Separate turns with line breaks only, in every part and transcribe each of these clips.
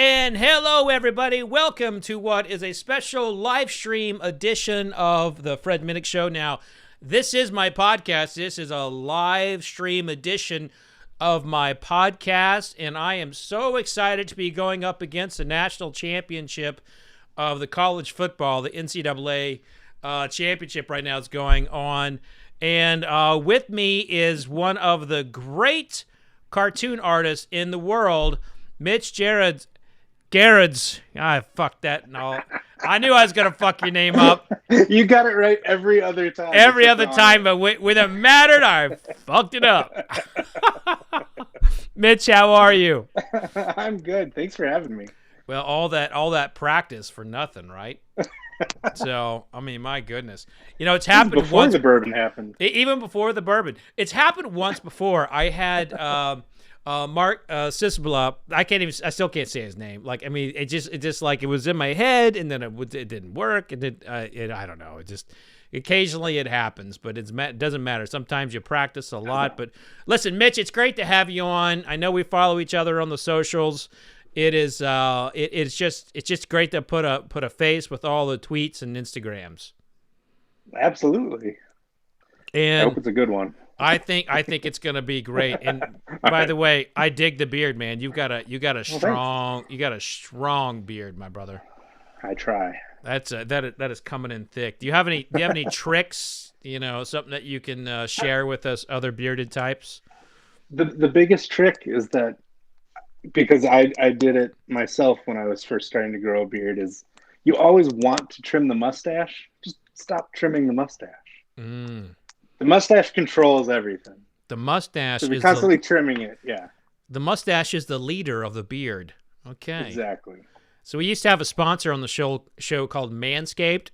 And hello, everybody. Welcome to what is a special live stream edition of the Fred Minnick Show. Now, this is my podcast. This is a live stream edition of my podcast, and I am so excited to be going up against the national championship of the college football. The NCAA championship right now is going on. And with me is one of the great cartoon artists in the world, Mitch Gerads. I fucked that and all. I knew I was going to fuck your name up.
You got it right every other time.
Every other time, but when it mattered, I fucked it up. Mitch, how are you?
I'm good. Thanks for having me.
Well, all that practice for nothing, right? So, I mean, my goodness. You know, it's happened
before
once.
The bourbon happened.
Even before the bourbon. It's happened once before. I had Mark Sisbala. I still can't say his name. Like, I mean, it just like it was in my head, and then it didn't work, and I don't know. It just occasionally it happens, but it doesn't matter. Sometimes you practice a lot. But listen, Mitch, it's great to have you on. I know we follow each other on the socials. It's just great to put a face with all the tweets and Instagrams.
Absolutely.
And
I hope it's a good one.
I think it's gonna be great. And by the way, I dig the beard, man. You got a strong beard, my brother.
I try.
That is coming in thick. Do you have any tricks? You know, something that you can share with us, other bearded types?
The biggest trick is that, because I did it myself when I was first starting to grow a beard, is you always want to trim the mustache. Just stop trimming the mustache. The mustache controls everything.
The mustache
is constantly trimming it. Yeah.
The mustache is the leader of the beard. Okay.
Exactly.
So we used to have a sponsor on the show called Manscaped.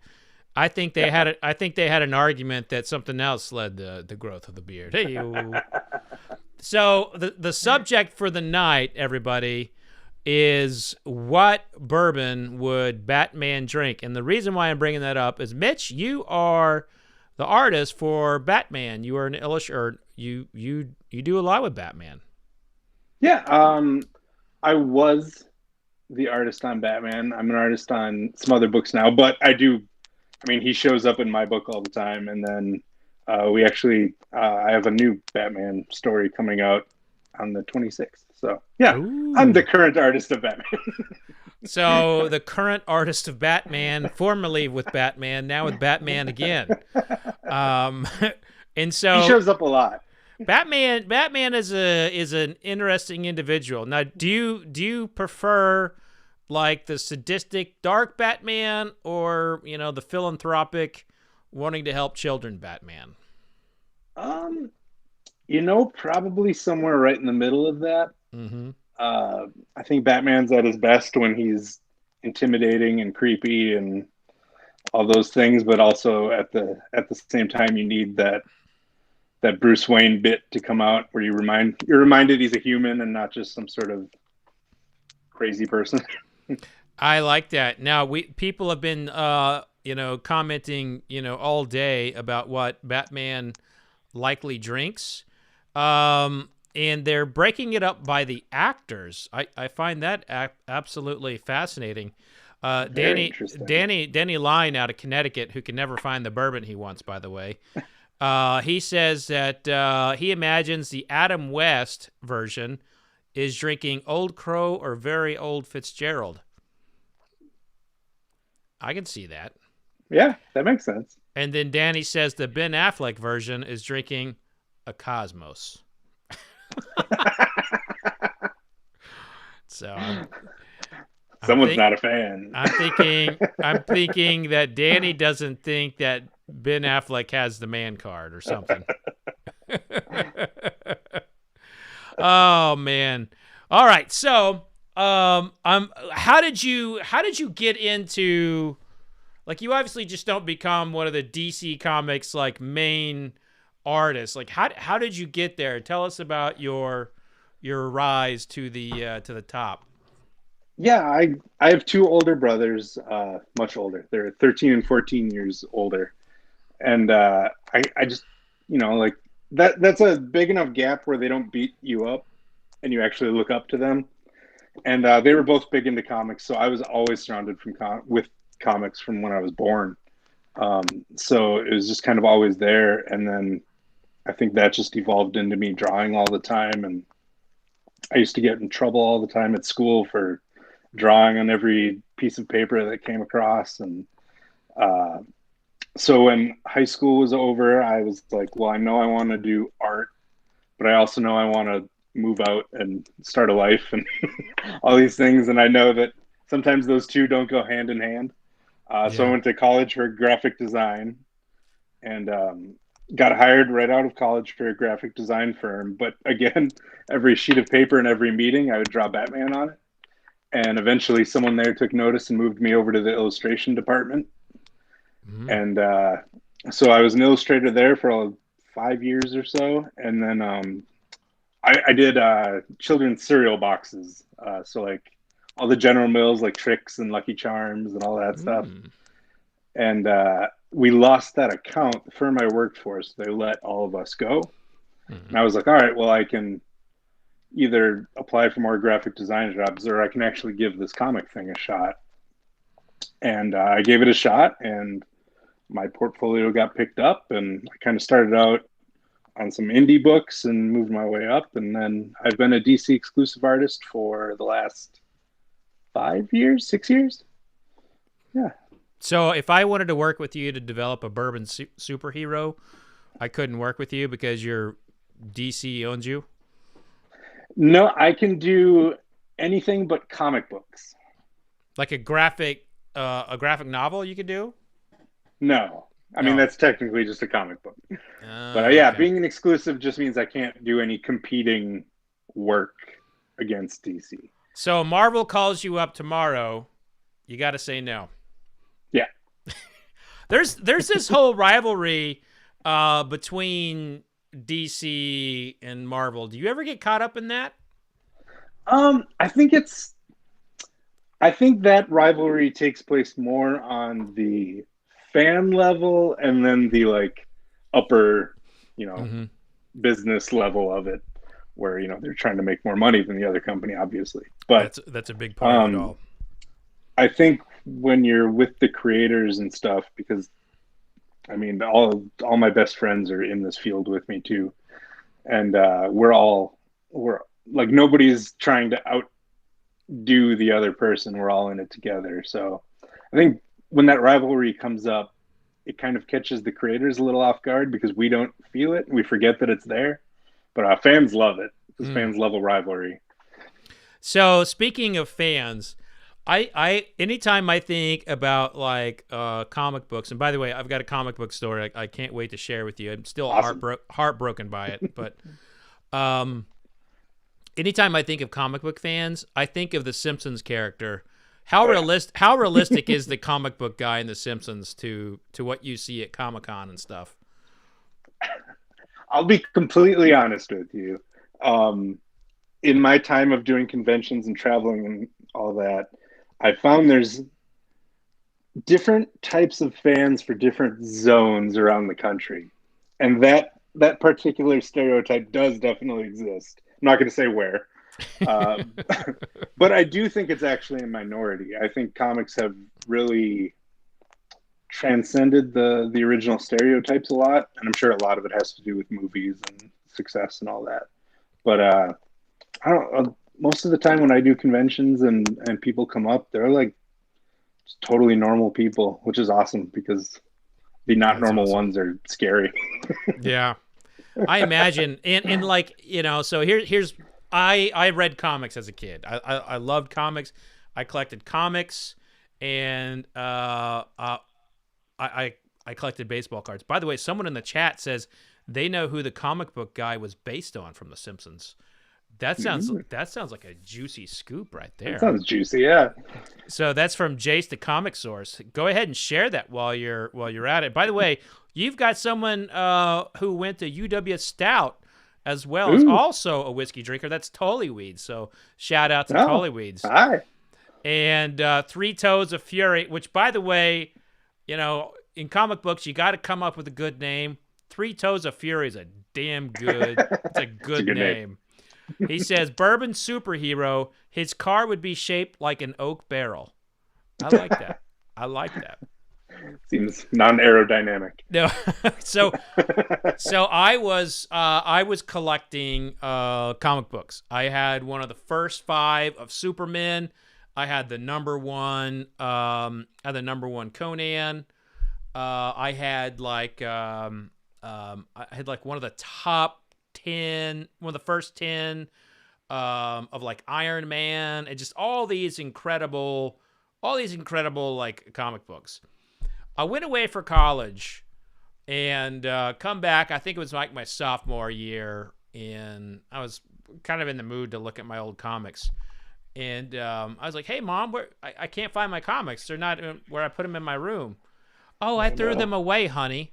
I think they had an argument that something else led the growth of the beard. Hey. So the subject for the night, everybody, is what bourbon would Batman drink? And the reason why I'm bringing that up is, Mitch, you are the artist for Batman. You are an illustrator. You do a lot with Batman.
Yeah, I was the artist on Batman. I'm an artist on some other books now, but I mean, he shows up in my book all the time. And then we actually, I have a new Batman story coming out on the 26th. So yeah, Ooh. I'm the current artist of Batman.
So the current artist of Batman, formerly with Batman, now with Batman again. And so
he shows up a lot.
Batman is an interesting individual. Now, do you prefer like the sadistic dark Batman, or the philanthropic wanting to help children Batman?
Probably somewhere right in the middle of that.
Mm-hmm.
I think Batman's at his best when he's intimidating and creepy and all those things, but also at the same time, you need that Bruce Wayne bit to come out where you're reminded he's a human and not just some sort of crazy person.
I like that. Now people have been commenting all day about what Batman likely drinks. And they're breaking it up by the actors. I find that absolutely fascinating. Danny Line out of Connecticut, who can never find the bourbon he wants, by the way. He says that he imagines the Adam West version is drinking Old Crow or very old Fitzgerald. I can see that.
Yeah, that makes sense.
And then Danny says the Ben Affleck version is drinking a Cosmos. So
someone's not a fan.
I'm thinking that Danny doesn't think that Ben Affleck has the man card or something. Oh man. All right. So, how did you get into, like, you obviously just don't become one of the DC Comics like main artists. Like, how did you get there? Tell us about your rise to the top.
Yeah, I have two older brothers, much older. They're 13 and 14 years older. And I just, like that's a big enough gap where they don't beat you up and you actually look up to them. And they were both big into comics, so I was always surrounded with comics from when I was born. So it was just kind of always there. And then I think that just evolved into me drawing all the time. And I used to get in trouble all the time at school for drawing on every piece of paper that came across. And uh, so when high school was over, I was like, well, I know I want to do art, but I also know I want to move out and start a life and all these things. And I know that sometimes those two don't go hand in hand. So I
Yeah.
went to college for graphic design and got hired right out of college for a graphic design firm. But again, every sheet of paper and every meeting, I would draw Batman on it. And eventually someone there took notice and moved me over to the illustration department.
Mm.
And so I was an illustrator there for 5 years or so. And then I did children's cereal boxes. So like all the General Mills, like Trix and Lucky Charms and all that stuff.
Mm.
And we lost that account. The firm I worked for, so they let all of us go. And
Mm.
I was like, all right, well, I can either apply for more graphic design jobs or I can actually give this comic thing a shot. And I gave it a shot, and my portfolio got picked up, and I kind of started out on some indie books and moved my way up. And then I've been a DC exclusive artist for the last 5 years, 6 years. Yeah.
So if I wanted to work with you to develop a Bourbon superhero, I couldn't work with you because your DC owns you?
No, I can do anything but comic books.
Like a graphic novel you could do?
No. I mean,
No.
that's technically just a comic book. But yeah,
Okay.
being an exclusive just means I can't do any competing work against DC.
So Marvel calls you up tomorrow, you got to say no.
Yeah.
There's this whole rivalry between DC and Marvel. Do you ever get caught up in that?
I think I think that rivalry takes place more on the fan level and then the like upper, you know,
Mm-hmm.
business level of it, where they're trying to make more money than the other company, obviously. But
That's a big part of it all.
I think when you're with the creators and stuff, because I mean, all my best friends are in this field with me too, and we're like nobody's trying to outdo the other person. We're all in it together. So I think when that rivalry comes up, it kind of catches the creators a little off guard because we don't feel it. We forget that it's there, but fans love it because fans love a rivalry.
So speaking of fans, I anytime I think about like comic books, and by the way, I've got a comic book story I can't wait to share with you. I'm still
Awesome.
heartbroken by it, but anytime I think of comic book fans, I think of the Simpsons character. How realistic is the comic book guy in the Simpsons to what you see at Comic-Con and stuff?
I'll be completely honest with you. In my time of doing conventions and traveling and all that, I found there's different types of fans for different zones around the country. And that particular stereotype does definitely exist. I'm not going to say where. But I do think it's actually a minority. I think comics have really transcended the original stereotypes a lot, and I'm sure a lot of it has to do with movies and success and all that. But I don't. Most of the time when I do conventions and people come up, they're like just totally normal people, which is awesome because the not
That's
normal
awesome.
ones are scary.
Yeah, I imagine, and like so here's I read comics as a kid. I loved comics. I collected comics, and I collected baseball cards. By the way, someone in the chat says they know who the comic book guy was based on from The Simpsons. That sounds like a juicy scoop right there.
That sounds juicy, yeah.
So that's from Jace the Comic Source. Go ahead and share that while you're at it. By the way, you've got someone who went to UW Stout as well as also a whiskey drinker. That's Tullyweed. So shout out to Tullyweeds.
Hi.
And Three Toes of Fury, which by the way, in comic books you got to come up with a good name. Three Toes of Fury is a damn good. It's a good name. He says, Bourbon superhero, his car would be shaped like an oak barrel. I like that. I like that.
Seems non-aerodynamic.
No, so I was collecting comic books. I had one of the first 5 of Superman. I had the number 1. I had the number 1 Conan. I had like one of the top 10, one of the first 10 of like Iron Man, and just all these incredible like comic books. I went away for college and come back. I think it was like my sophomore year, and I was kind of in the mood to look at my old comics. And I was like, "Hey, Mom, I can't find my comics. They're not where I put them in my room." "Oh, I threw them away, honey."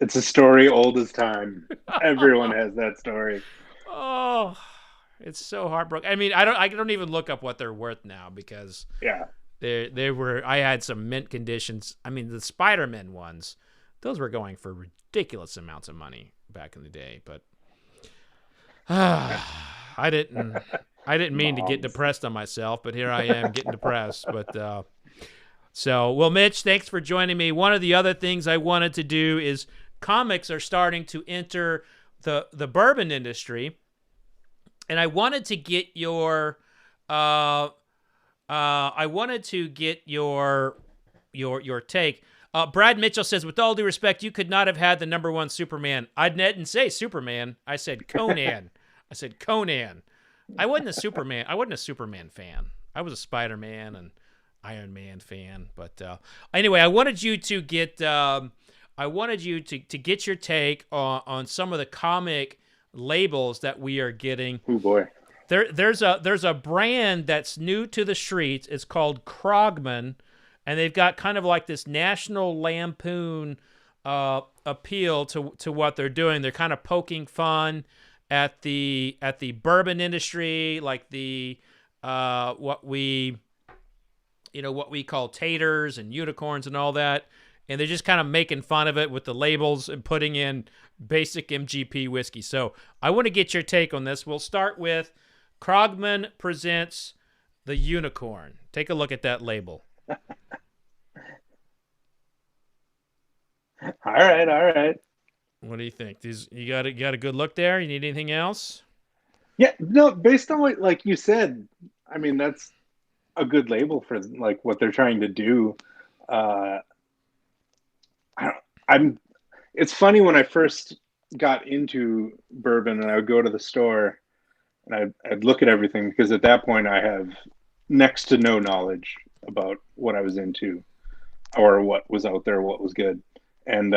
It's a story old as time. Everyone has that story.
Oh, it's so heartbroken. I mean, I don't even look up what they're worth now, because I had some mint conditions. I mean, the Spider-Man ones, those were going for ridiculous amounts of money back in the day. But I didn't mean to get depressed on myself, but here I am getting depressed. But well, Mitch, thanks for joining me. One of the other things I wanted to do is comics are starting to enter the bourbon industry, and I wanted to get your take. Brad Mitchell says, with all due respect, you could not have had the number 1 Superman. I didn't say Superman. I said Conan. I said Conan. I wasn't a Superman fan. I was a Spider-Man and Iron Man fan. But anyway, I wanted you to get your take on some of the comic labels that we are getting.
Oh boy.
There's a brand that's new to the streets. It's called Krogman, and they've got kind of like this National Lampoon appeal to what they're doing. They're kind of poking fun at the bourbon industry, like the what we call taters and unicorns and all that. And they're just kind of making fun of it with the labels and putting in basic MGP whiskey. So I want to get your take on this. We'll start with Krogman presents the unicorn. Take a look at that label.
All right.
What do you think? You got a good look there? You need anything else?
Yeah, no, based on what, like you said, I mean, that's a good label for like what they're trying to do. It's funny, when I first got into bourbon and I would go to the store and I'd look at everything, because at that point I have next to no knowledge about what I was into or what was out there, what was good. And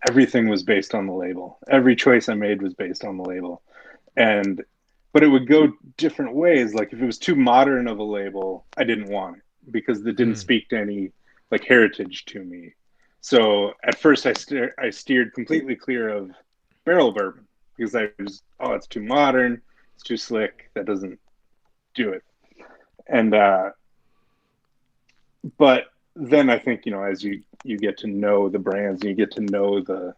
everything was based on the label. Every choice I made was based on the label. But it would go different ways. Like if it was too modern of a label, I didn't want it because it didn't speak to any like heritage to me. So at first I steered completely clear of barrel bourbon because it's too modern, it's too slick, that doesn't do it. And but then I think, as you get to know the brands and you get to know the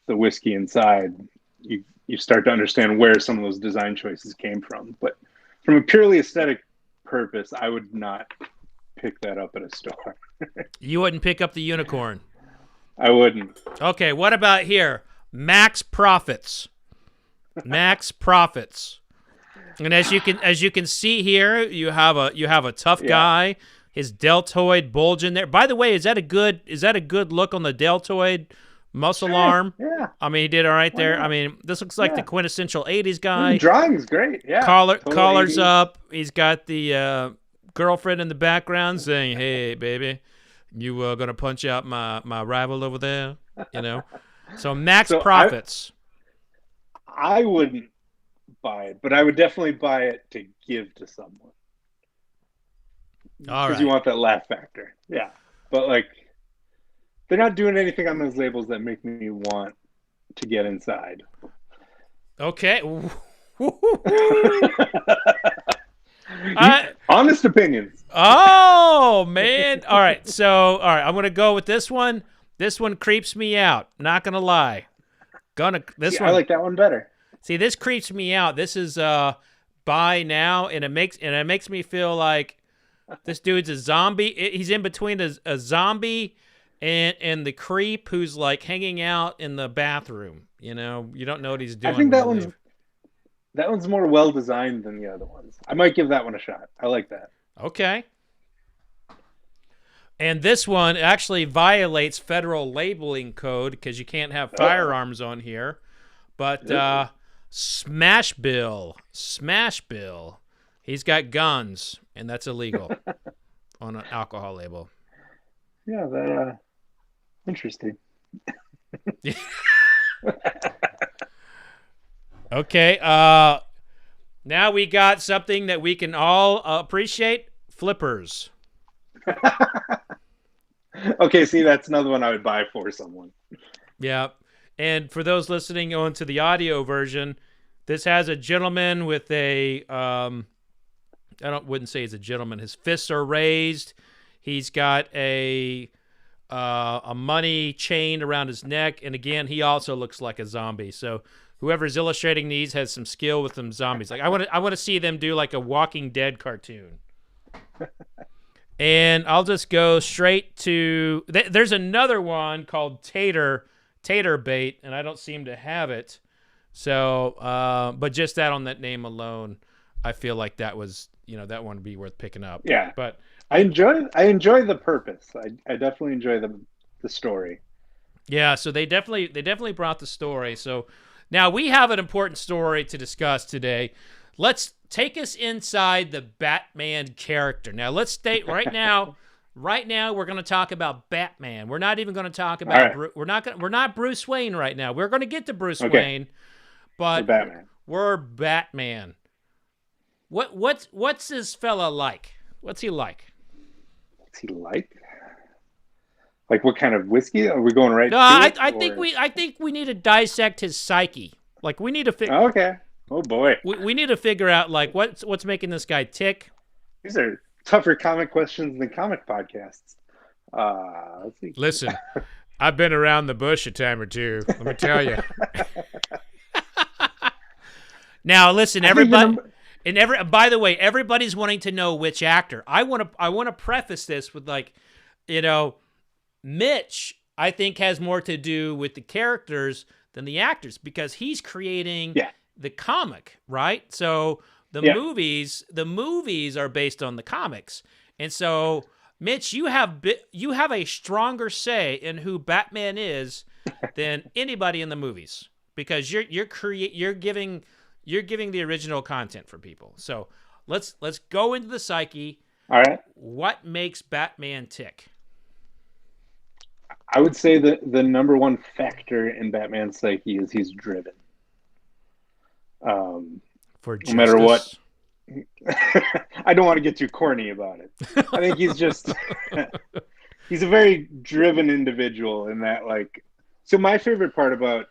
whiskey inside, you start to understand where some of those design choices came from. But from a purely aesthetic purpose, I would not pick that up at a store.
You wouldn't pick up the unicorn?
I wouldn't.
Okay, what about here? Max Profits. Max Profits. And as you can see here, you have a tough guy. His deltoid bulge in there. By the way, is that a good look on the deltoid muscle arm?
Yeah.
I mean, he did all right there. I mean, this looks like the quintessential 80s guy.
The drawing's great. Yeah.
Collar's up. He's got the girlfriend in the background saying, "Hey, baby, you gonna punch out my rival over there?" So Max Profits.
I wouldn't buy it, but I would definitely buy it to give to someone. Because you want that laugh factor. Yeah. But they're not doing anything on those labels that make me want to get inside.
Okay.
Honest opinions.
Oh, man. All right. I'm going to go with this one. This one creeps me out. Not going to lie. This
See,
one.
I like that one better.
See, this creeps me out. This is buy now, and it makes me feel like this dude's a zombie. He's in between a zombie and the creep who's like hanging out in the bathroom. You don't know what he's doing.
I think that one's more well designed than the other ones. I might give that one a shot. I like that.
Okay. And this one actually violates federal labeling code because you can't have firearms on here. But Smash Bill, he's got guns, and that's illegal on an alcohol label.
Yeah, that interesting.
Okay. Now we got something that we can all appreciate: flippers.
Okay, see, that's another one I would buy for someone.
Yeah. And for those listening on to the audio version, this has a gentleman with a wouldn't say he's a gentleman. His fists are raised. He's got a money chain around his neck, and again, he also looks like a zombie. So whoever's illustrating these has some skill with them zombies. Like I want to see them do like a Walking Dead cartoon. And I'll just go straight to there's another one called Tater Bait, and I don't seem to have it. So, but just that on that name alone, I feel like that was, that one would be worth picking up.
Yeah,
but
I enjoy the purpose. I definitely enjoy the story.
Yeah, so they definitely brought the story. So now we have an important story to discuss today. Let's take us inside the Batman character. Now let's state right now. Right now, we're going to talk about Batman. We're not even going to talk about. Right. We're not Bruce Wayne right now. We're going to get to Bruce Wayne, but we're Batman. What's this fella like? What's he like?
What's he like? Like what kind of whiskey are we going right?
No, I think we need to dissect his psyche. Like we need to figure.
Okay. Oh boy.
We need to figure out like what's making this guy tick.
These are tougher comic questions than comic podcasts. Let's see.
Listen, I've been around the bush a time or two. Let me tell you. Now, listen, everybody, by the way, everybody's wanting to know which actor. I want to preface this with like, Mitch, I think has more to do with the characters than the actors because he's creating the comic, right? So. The movies are based on the comics, and so Mitch, you have a stronger say in who Batman is than anybody in the movies because you're giving the original content for people. So let's go into the psyche.
All right,
what makes Batman tick?
I would say that the number one factor in Batman's psyche is he's driven.
For justice.
No matter what. I don't want to get too corny about it. I think he's just he's a very driven individual in that so my favorite part about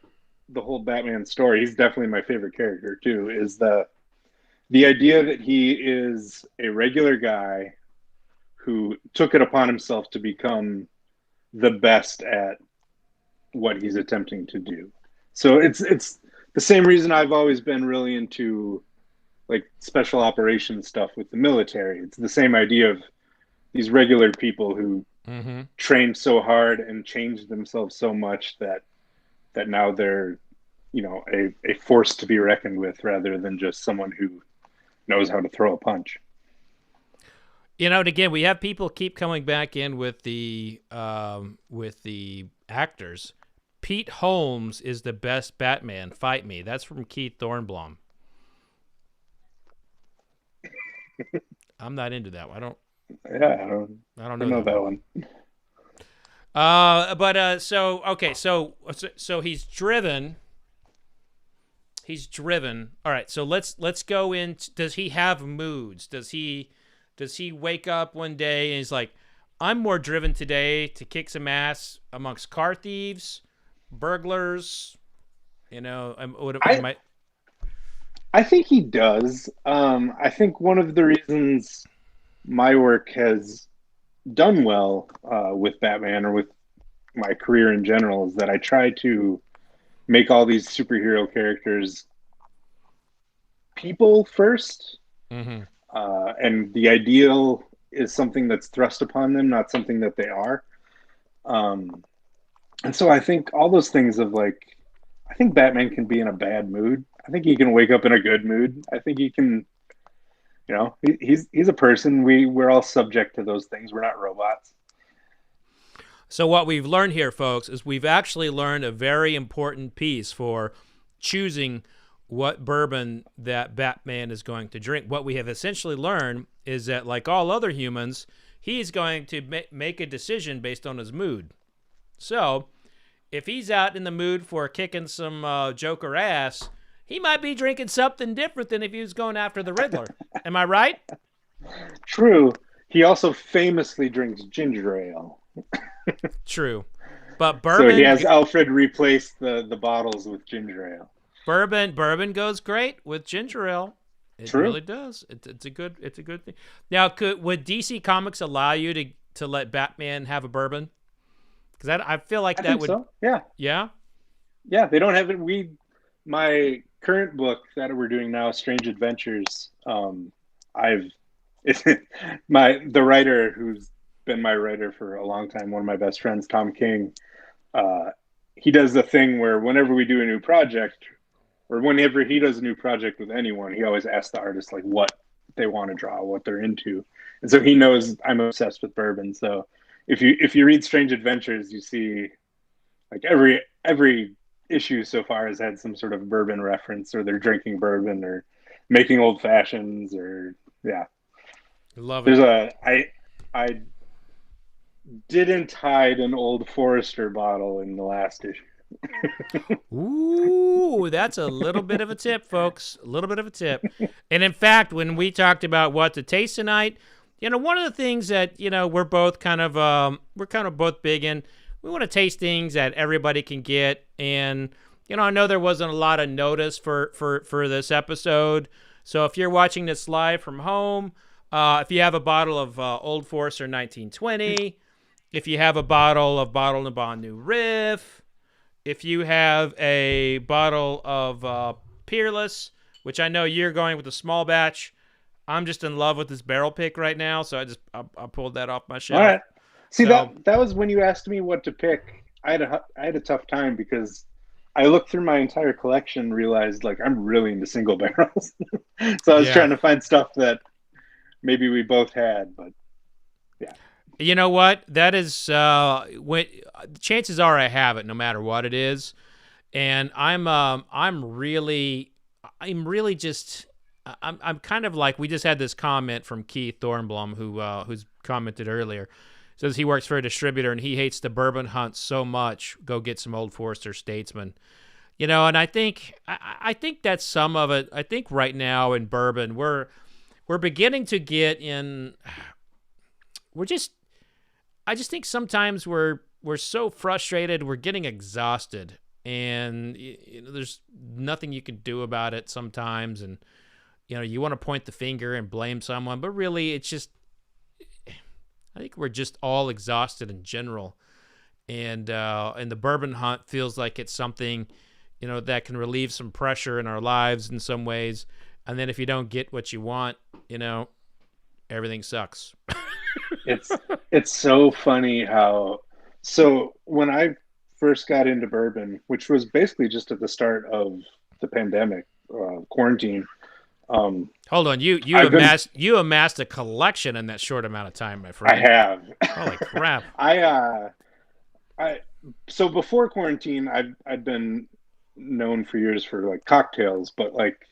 the whole Batman story, he's definitely my favorite character too, is the idea that he is a regular guy who took it upon himself to become the best at what he's attempting to do. So it's the same reason I've always been really into special operations stuff with the military. It's the same idea of these regular people who trained so hard and changed themselves so much that now they're, a force to be reckoned with rather than just someone who knows how to throw a punch.
And again, we have people keep coming back in with the actors. Pete Holmes is the best Batman. Fight me. That's from Keith Thornblom. I'm not into that one. I don't know that one. So he's driven. All right, so let's go into, does he have moods? Does he wake up one day and he's like, I'm more driven today to kick some ass amongst car thieves, burglars,
I think he does. I think one of the reasons my work has done well with Batman or with my career in general is that I try to make all these superhero characters people first,
Mm-hmm.
and the ideal is something that's thrust upon them, not something that they are. Um, and so I think all those things of like, I think Batman can be in a bad mood. I think he can wake up in a good mood. I think he can, he's a person. We're all subject to those things. We're not robots.
So what we've learned here, folks, is we've actually learned a very important piece for choosing what bourbon that Batman is going to drink. What we have essentially learned is that, like all other humans, he's going to make a decision based on his mood. So if he's out in the mood for kicking some Joker ass, he might be drinking something different than if he was going after the Riddler. Am I right?
True. He also famously drinks ginger ale.
True. But bourbon...
So he has Alfred replace the bottles with ginger ale.
Bourbon goes great with ginger ale. It
True.
really does. It's a good thing. Now, would DC Comics allow you to let Batman have a bourbon? Because I feel like that would.
So. Yeah.
Yeah.
Yeah. They don't have it. My current book that we're doing now, Strange Adventures. The writer who's been my writer for a long time, one of my best friends, Tom King. He does the thing where whenever we do a new project, or whenever he does a new project with anyone, he always asks the artist like what they want to draw, what they're into, and so he knows I'm obsessed with bourbon. So if you read Strange Adventures, you see like every issue so far has had some sort of bourbon reference, or they're drinking bourbon, or making old fashions, or yeah.
Love it.
I didn't hide an Old Forester bottle in the last issue.
Ooh, that's a little bit of a tip, folks. A little bit of a tip. And in fact, when we talked about what to taste tonight, one of the things that we're both kind of both big in, we want to taste things that everybody can get. And I know there wasn't a lot of notice for this episode. So if you're watching this live from home, if you have a bottle of Old Forester 1920, if you have a bottle of Bottle and Bond New Riff, if you have a bottle of Peerless, which I know you're going with a small batch, I'm just in love with this barrel pick right now, so I pulled that off my shelf.
All right. See, that was when you asked me what to pick. I had a tough time because I looked through my entire collection and realized like I'm really into single barrels. So I was trying to find stuff that maybe we both had, but yeah.
You know what? That is when chances are I have it, no matter what it is, and I'm really just I'm kind of like, we just had this comment from Keith Thornblum who's commented earlier. Says he works for a distributor and he hates the bourbon hunt so much. Go get some Old Forester Statesman. And I think that's some of it. I think right now in bourbon we're beginning to get in. I just think sometimes we're so frustrated, we're getting exhausted, and there's nothing you can do about it sometimes, and you want to point the finger and blame someone, but really it's just, I think we're just all exhausted in general, and the bourbon hunt feels like it's something that can relieve some pressure in our lives in some ways, and then if you don't get what you want, everything sucks.
It's so funny how, so when I first got into bourbon, which was basically just at the start of the pandemic, quarantine.
Hold on, you amassed a collection in that short amount of time, my friend.
I have.
Holy crap!
So before quarantine, I'd been known for years for like cocktails, but like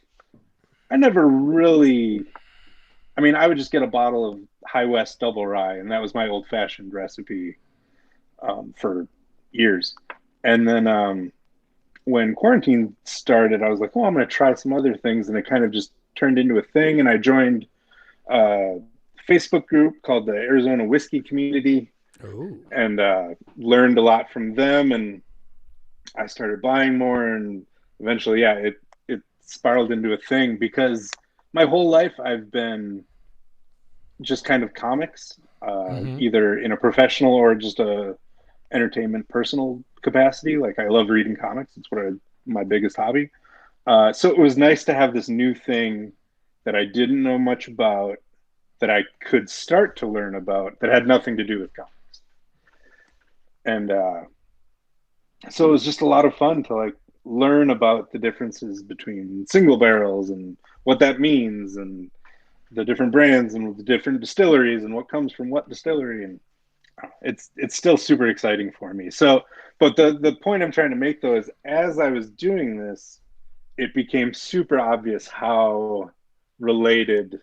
I never really. I mean, I would just get a bottle of High West Double Rye, and that was my old-fashioned recipe for years. And then when quarantine started, I was like, oh, I'm going to try some other things, and it kind of just turned into a thing. And I joined a Facebook group called the Arizona Whiskey Community.
Ooh.
And learned a lot from them. And I started buying more, and eventually, it spiraled into a thing because my whole life I've been just kind of comics, either in a professional or just a entertainment personal capacity. Like I love reading comics. It's what my biggest hobby. So it was nice to have this new thing that I didn't know much about, that I could start to learn about, that had nothing to do with comics. And so it was just a lot of fun to like learn about the differences between single barrels and what that means, and the different brands and the different distilleries and what comes from what distillery. And it's still super exciting for me. So, but the point I'm trying to make though is, as I was doing this, it became super obvious how related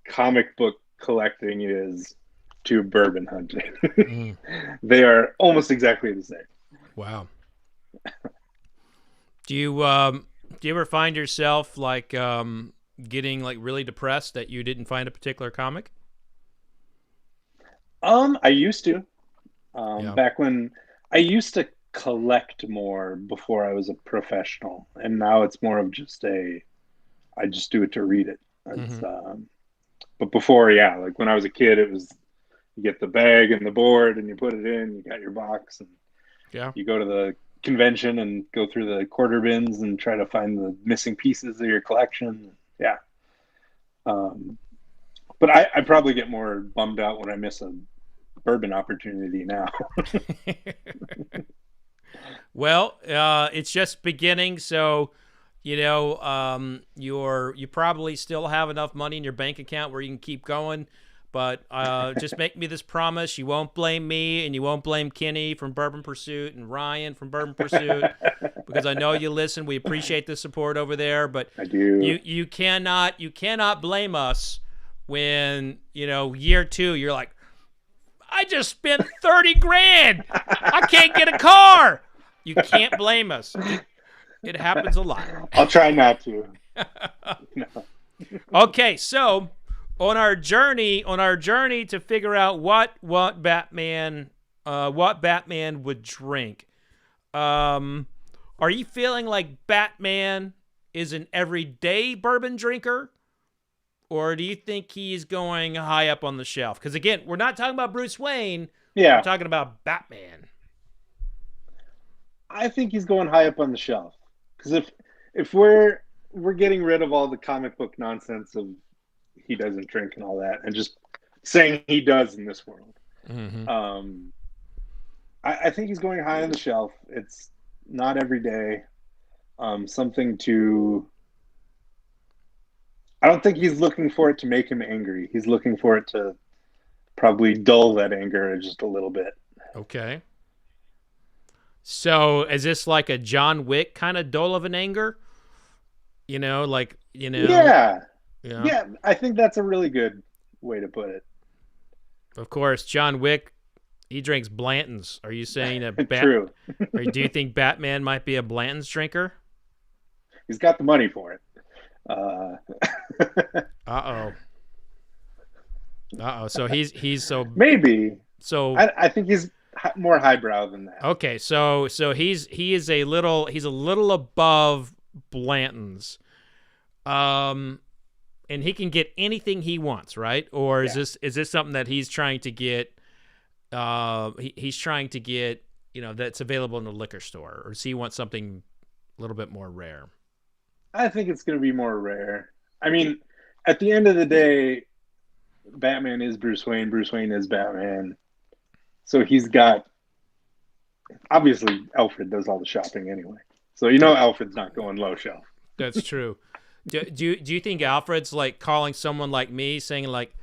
comic book collecting is to bourbon hunting.
Mm.
They are almost exactly the same.
Wow. Do you ever find yourself like getting like really depressed that you didn't find a particular comic?
I used to.
Yeah.
Back when I used to collect more before I was a professional, and now it's more of just I just do it to read it. But before, yeah, like when I was a kid, it was, you get the bag and the board and you put it in, you got your box, and
Yeah.
you go to the convention and go through the quarter bins and try to find the missing pieces of your collection. Yeah. But I probably get more bummed out when I miss a bourbon opportunity now.
Well, it's just beginning, so you you probably still have enough money in your bank account where you can keep going. But just make me this promise: you won't blame me, and you won't blame Kenny from Bourbon Pursuit and Ryan from Bourbon Pursuit, because I know you listen. We appreciate the support over there, but
I do.
You cannot blame us when year 2 you're like, I just spent 30 grand. I can't get a car. You can't blame us. It happens a lot.
I'll try not to. No.
Okay, so on our journey to figure out what Batman would drink, are you feeling like Batman is an everyday bourbon drinker, or do you think he's going high up on the shelf? Because again, we're not talking about Bruce Wayne.
Yeah,
we're talking about Batman.
I think he's going high up on the shelf, because if we're getting rid of all the comic book nonsense of he doesn't drink and all that, and just saying he does in this world, I think he's going high on the shelf. It's not every day. Something to. I don't think he's looking for it to make him angry. He's looking for it to probably dull that anger just a little bit.
Okay. So is this like a John Wick kind of dull of an anger?
Yeah.
Yeah.
I think that's a really good way to put it.
Of course, John Wick, he drinks Blanton's. Are you saying that
True.
Or do you think Batman might be a Blanton's drinker?
He's got the money for it.
Uh-oh. So he's so
maybe.
So
I think he's more highbrow than that.
Okay, so he is a little above Blanton's, and he can get anything he wants, right? Or is this something that he's trying to get? He's trying to get that's available in the liquor store, or does he want something a little bit more rare?
I think it's going to be more rare. I mean, at the end of the day, Batman is Bruce Wayne. Bruce Wayne is Batman. So he's got, obviously, Alfred does all the shopping anyway. So Alfred's not going low shelf.
That's true. Do you think Alfred's like calling someone like me, saying like,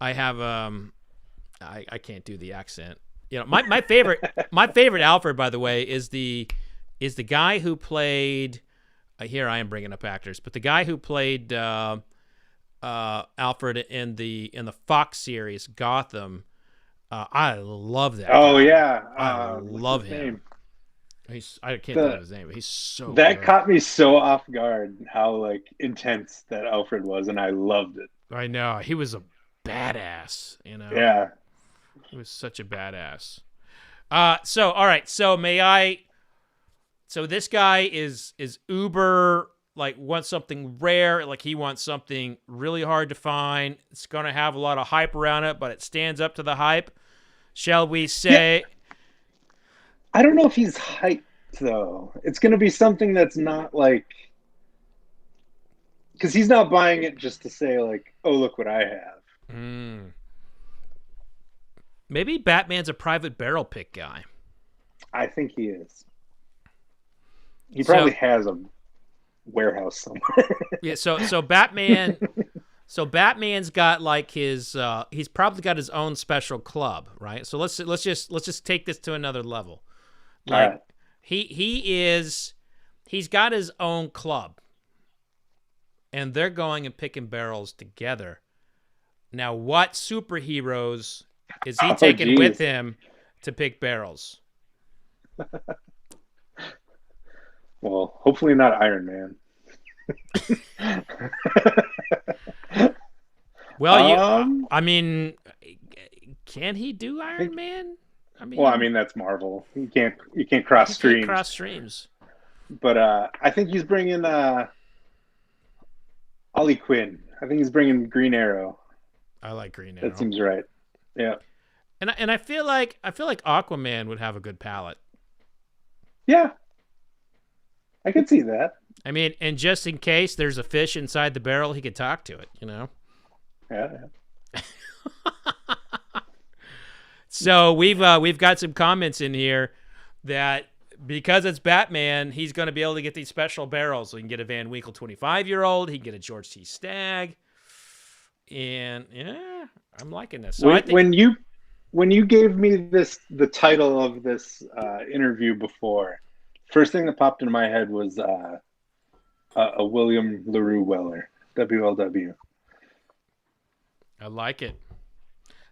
I have I can't do the accent. My favorite Alfred, by the way, is the guy who played. Here I am bringing up actors, but the guy who played Alfred in the Fox series Gotham. I love that.
Oh
guy.
yeah,
I love him.
Name?
I can't think of his name, but he's so.
That
good.
caught me so off guard how like intense that Alfred was, and I loved it.
I know, he was a badass.
Yeah,
he was such a badass. So all right, so may I? So this guy is uber, like, wants something rare, like he wants something really hard to find. It's going to have a lot of hype around it, but it stands up to the hype. Shall we say?
Yeah. I don't know if he's hype. So it's going to be something that's not like, because he's not buying it just to say like, oh, look what I have.
Mm. Maybe Batman's a private barrel pick guy.
I think he is. He probably has a warehouse somewhere.
Yeah. So Batman. So Batman's got like his. He's probably got his own special club, right? So let's just take this to another level. Like
right.
he's got his own club, and they're going and picking barrels together. Now, what superheroes is he taking with him to pick barrels?
Well, hopefully not Iron Man.
Well, I mean, can he do Iron Man? I mean,
that's Marvel. You can't cross streams.
Can't cross streams.
But I think he's bringing Ollie Quinn. I think he's bringing Green Arrow.
I like Green Arrow.
That seems right. Yeah.
And I feel like Aquaman would have a good palate.
Yeah. I could see that.
I mean, and just in case there's a fish inside the barrel, he could talk to it, you know?
Yeah.
So we've got some comments in here that because it's Batman, he's going to be able to get these special barrels. So he can get a Van Winkle 25-year-old. He can get a George T. Stagg. And, yeah, I'm liking this. So
when you gave me the title of this interview before, first thing that popped into my head was a William LaRue Weller, WLW.
I like it.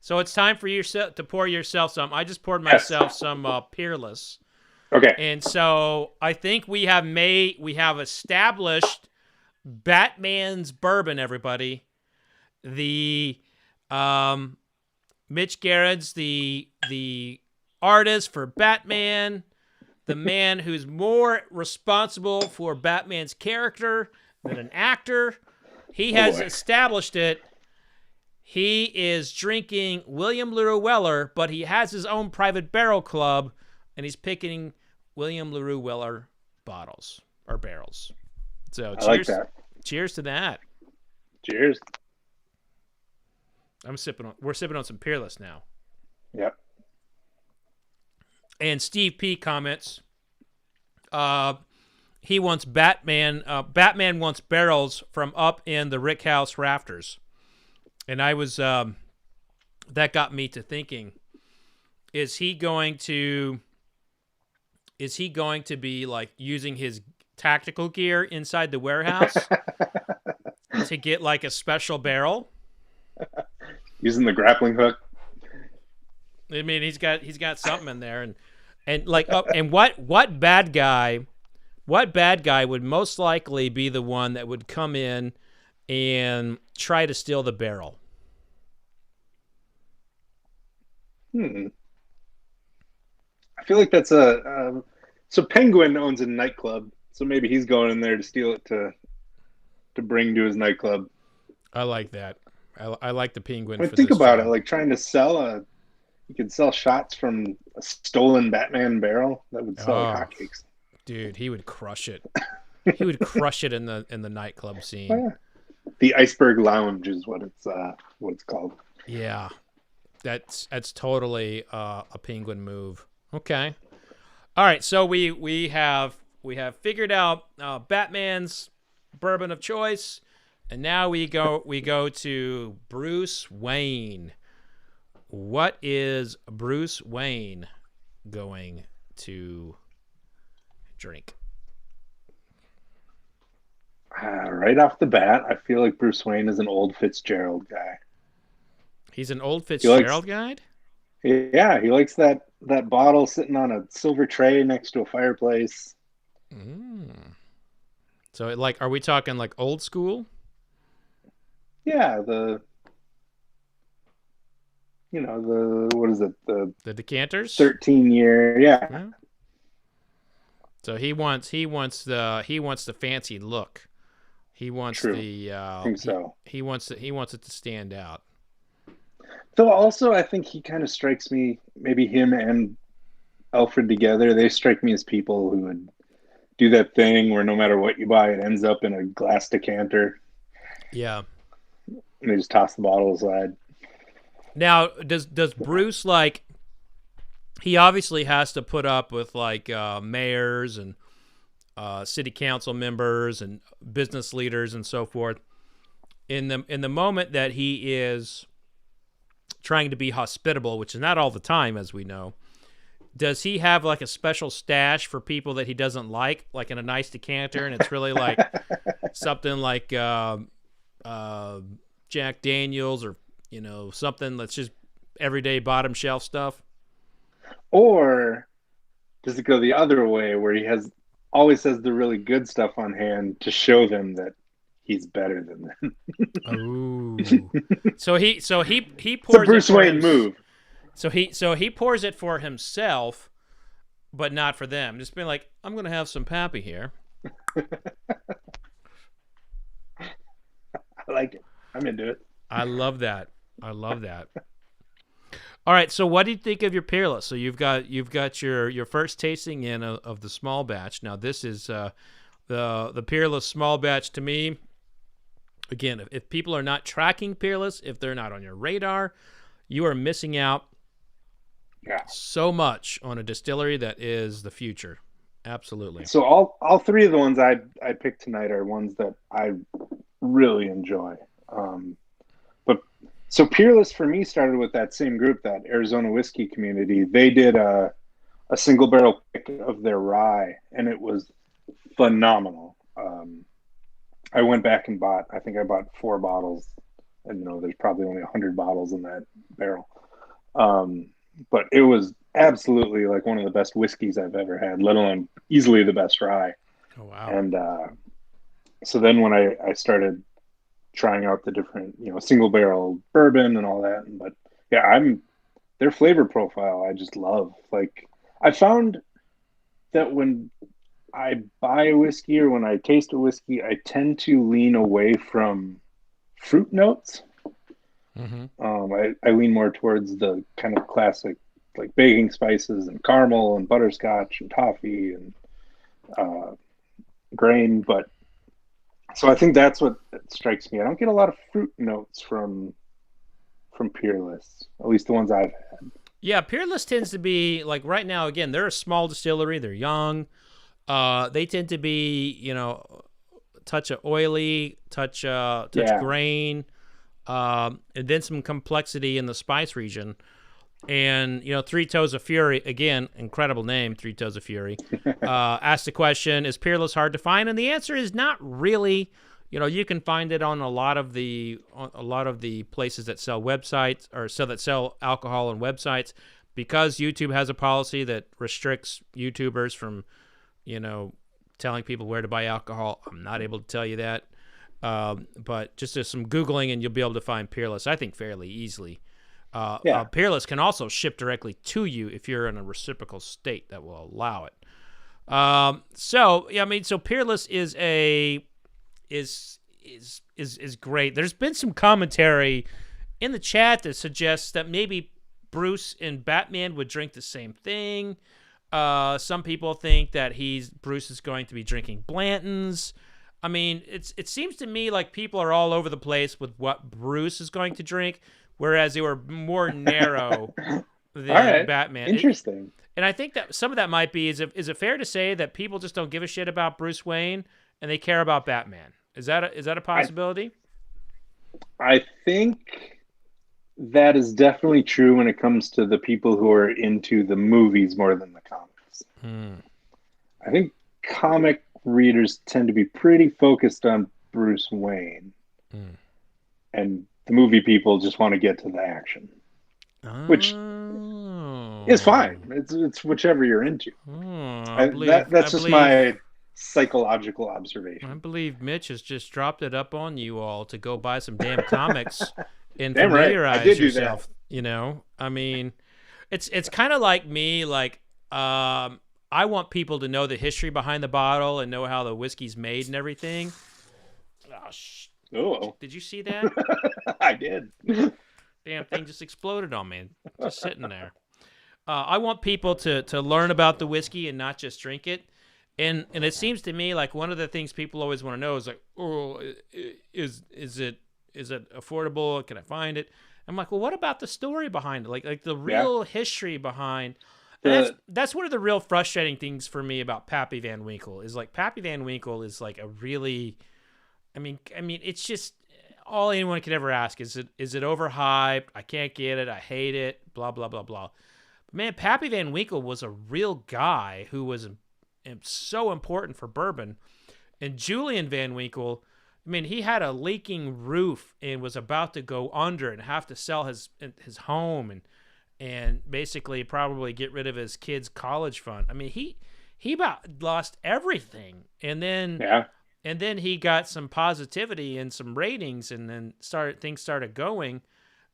So it's time for you to pour yourself some. I just poured myself some Peerless.
Okay.
And so I think we have established Batman's Bourbon, everybody. The Mitch Gerads, the artist for Batman, the man who's more responsible for Batman's character than an actor. He has established it. He is drinking William LaRue Weller, but he has his own private barrel club, and he's picking William LaRue Weller bottles or barrels. So cheers,
like that.
Cheers to that.
Cheers.
We're sipping on some Peerless now.
Yep.
And Steve P comments, he wants Batman. Batman wants barrels from up in the Rick House rafters. And I was, that got me to thinking, is he going to be like using his tactical gear inside the warehouse to get like a special barrel?
Using the grappling hook.
I mean, he's got something in there, and like, and what bad guy would most likely be the one that would come in and try to steal the barrel?
I feel like that's so Penguin owns a nightclub, so maybe he's going in there to steal it to bring to his nightclub.
I like that. I like the Penguin.
Think about it, like trying to sell you could sell shots from a stolen Batman barrel that would sell like hotcakes.
Dude, he would crush it. He would crush it in the nightclub scene.
Oh, yeah. The Iceberg Lounge is what it's called.
Yeah, that's totally a Penguin move. Okay, all right. So we have figured out Batman's bourbon of choice, and now we go to Bruce Wayne. What is Bruce Wayne going to drink?
Right off the bat, I feel like Bruce Wayne is an old Fitzgerald guy.
He's an old Fitzgerald guy?
Yeah, he likes that bottle sitting on a silver tray next to a fireplace.
So, like, are we talking like old school?
Yeah, what is it?
The decanters?
13-year, yeah.
So he wants the fancy look. He wants
I think so.
He wants it to stand out.
Though also I think he kind of strikes me, maybe him and Alfred together, they strike me as people who would do that thing where no matter what you buy, it ends up in a glass decanter,
Yeah.
and they just toss the bottle aside.
Now, does Bruce, like, he obviously has to put up with like mayors and city council members and business leaders and so forth. In the moment that he is trying to be hospitable, which is not all the time, as we know, does he have like a special stash for people that he doesn't like in a nice decanter, and it's really like something like Jack Daniels or something that's just everyday bottom shelf stuff?
Or does it go the other way where he always has the really good stuff on hand to show them that he's better than them?
Oh, so he
It's a
pours
Bruce
it for
Wayne move.
So he pours it for himself, but not for them. Just being like, I'm gonna have some Pappy here.
I like it. I'm into it.
I love that. All right, so what do you think of your Peerless? So you've got your first tasting in of the small batch. Now this is the Peerless small batch. To me, again, if people are not tracking Peerless, if they're not on your radar, you are missing out so much on a distillery that is the future. Absolutely.
So all three of the ones I picked tonight are ones that I really enjoy. But so Peerless for me started with that same group, that Arizona whiskey community. They did a single barrel pick of their rye, and it was phenomenal. I went back and I think I bought 4 bottles, and there's probably only 100 bottles in that barrel. But it was absolutely like one of the best whiskeys I've ever had, let alone easily the best rye.
Oh, wow.
And so then when I started trying out the different, single barrel bourbon and all that, but yeah, their flavor profile I just love. Like, I found that when I buy a whiskey or when I taste a whiskey, I tend to lean away from fruit notes.
Mm-hmm.
I lean more towards the kind of classic, like baking spices and caramel and butterscotch and toffee and grain. But so I think that's what strikes me. I don't get a lot of fruit notes from Peerless, at least the ones I've had.
Yeah, Peerless tends to be like, right now, again, they're a small distillery. They're young. They tend to be, touch of oily, touch grain, and then some complexity in the spice region. And, Three Toes of Fury, again, incredible name, Three Toes of Fury, asked the question, is Peerless hard to find? And the answer is not really. You can find it on a lot of the places that sell websites that sell alcohol on websites, because YouTube has a policy that restricts YouTubers from, telling people where to buy alcohol. I'm not able to tell you that. But just do some Googling and you'll be able to find Peerless, I think, fairly easily. Peerless can also ship directly to you if you're in a reciprocal state that will allow it. So Peerless is great. There's been some commentary in the chat that suggests that maybe Bruce and Batman would drink the same thing. Some people think that Bruce is going to be drinking Blanton's. I mean, it seems to me like people are all over the place with what Bruce is going to drink, whereas they were more narrow than Batman.
Interesting.
And I think that some of that might be, is it fair to say that people just don't give a shit about Bruce Wayne and they care about Batman? Is that a possibility?
I think that is definitely true when it comes to the people who are into the movies more than the comics. I think comic readers tend to be pretty focused on Bruce Wayne, and the movie people just want to get to the action, which is fine. It's whichever you're into. That's just my psychological observation.
I believe Mitch has just dropped it up on you all to go buy some damn comics and
Damn
familiarize
right.
yourself. I mean, it's kind of like me. Like, I want people to know the history behind the bottle and know how the whiskey's made and everything.
Oh,
did you see that?
I did.
Damn thing just exploded on me. Just sitting there. I want people to learn about the whiskey and not just drink it. And it seems to me like one of the things people always want to know is like, oh, is it affordable? Can I find it? I'm like, well, what about the story behind it? Like the real history behind. That's one of the real frustrating things for me about Pappy Van Winkle is like Pappy Van Winkle is like a really, I mean, it's just all anyone could ever ask is it overhyped? I can't get it. I hate it. Blah blah blah blah. But man, Pappy Van Winkle was a real guy who was so important for bourbon. And Julian Van Winkle, I mean, he had a leaking roof and was about to go under and have to sell his home and basically probably get rid of his kids' college fund. I mean, he about lost everything. And then he got some positivity and some ratings, and then things started going,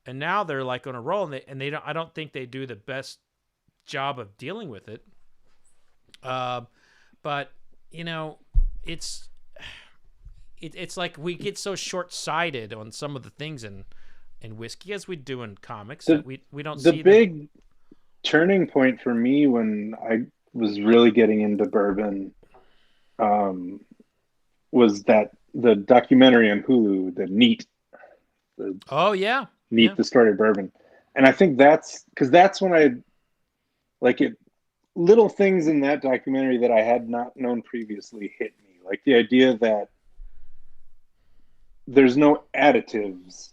and now they're like on a roll, and they don't. I don't think they do the best job of dealing with it. But you know, it's like we get so short-sighted on some of the things in whiskey as we do in comics. We don't see
the big turning point for me when I was really getting into bourbon. Was that the documentary on Hulu, the Neat? The Story of Bourbon. And I think that's when I like it. Little things in that documentary that I had not known previously hit me. Like the idea that there's no additives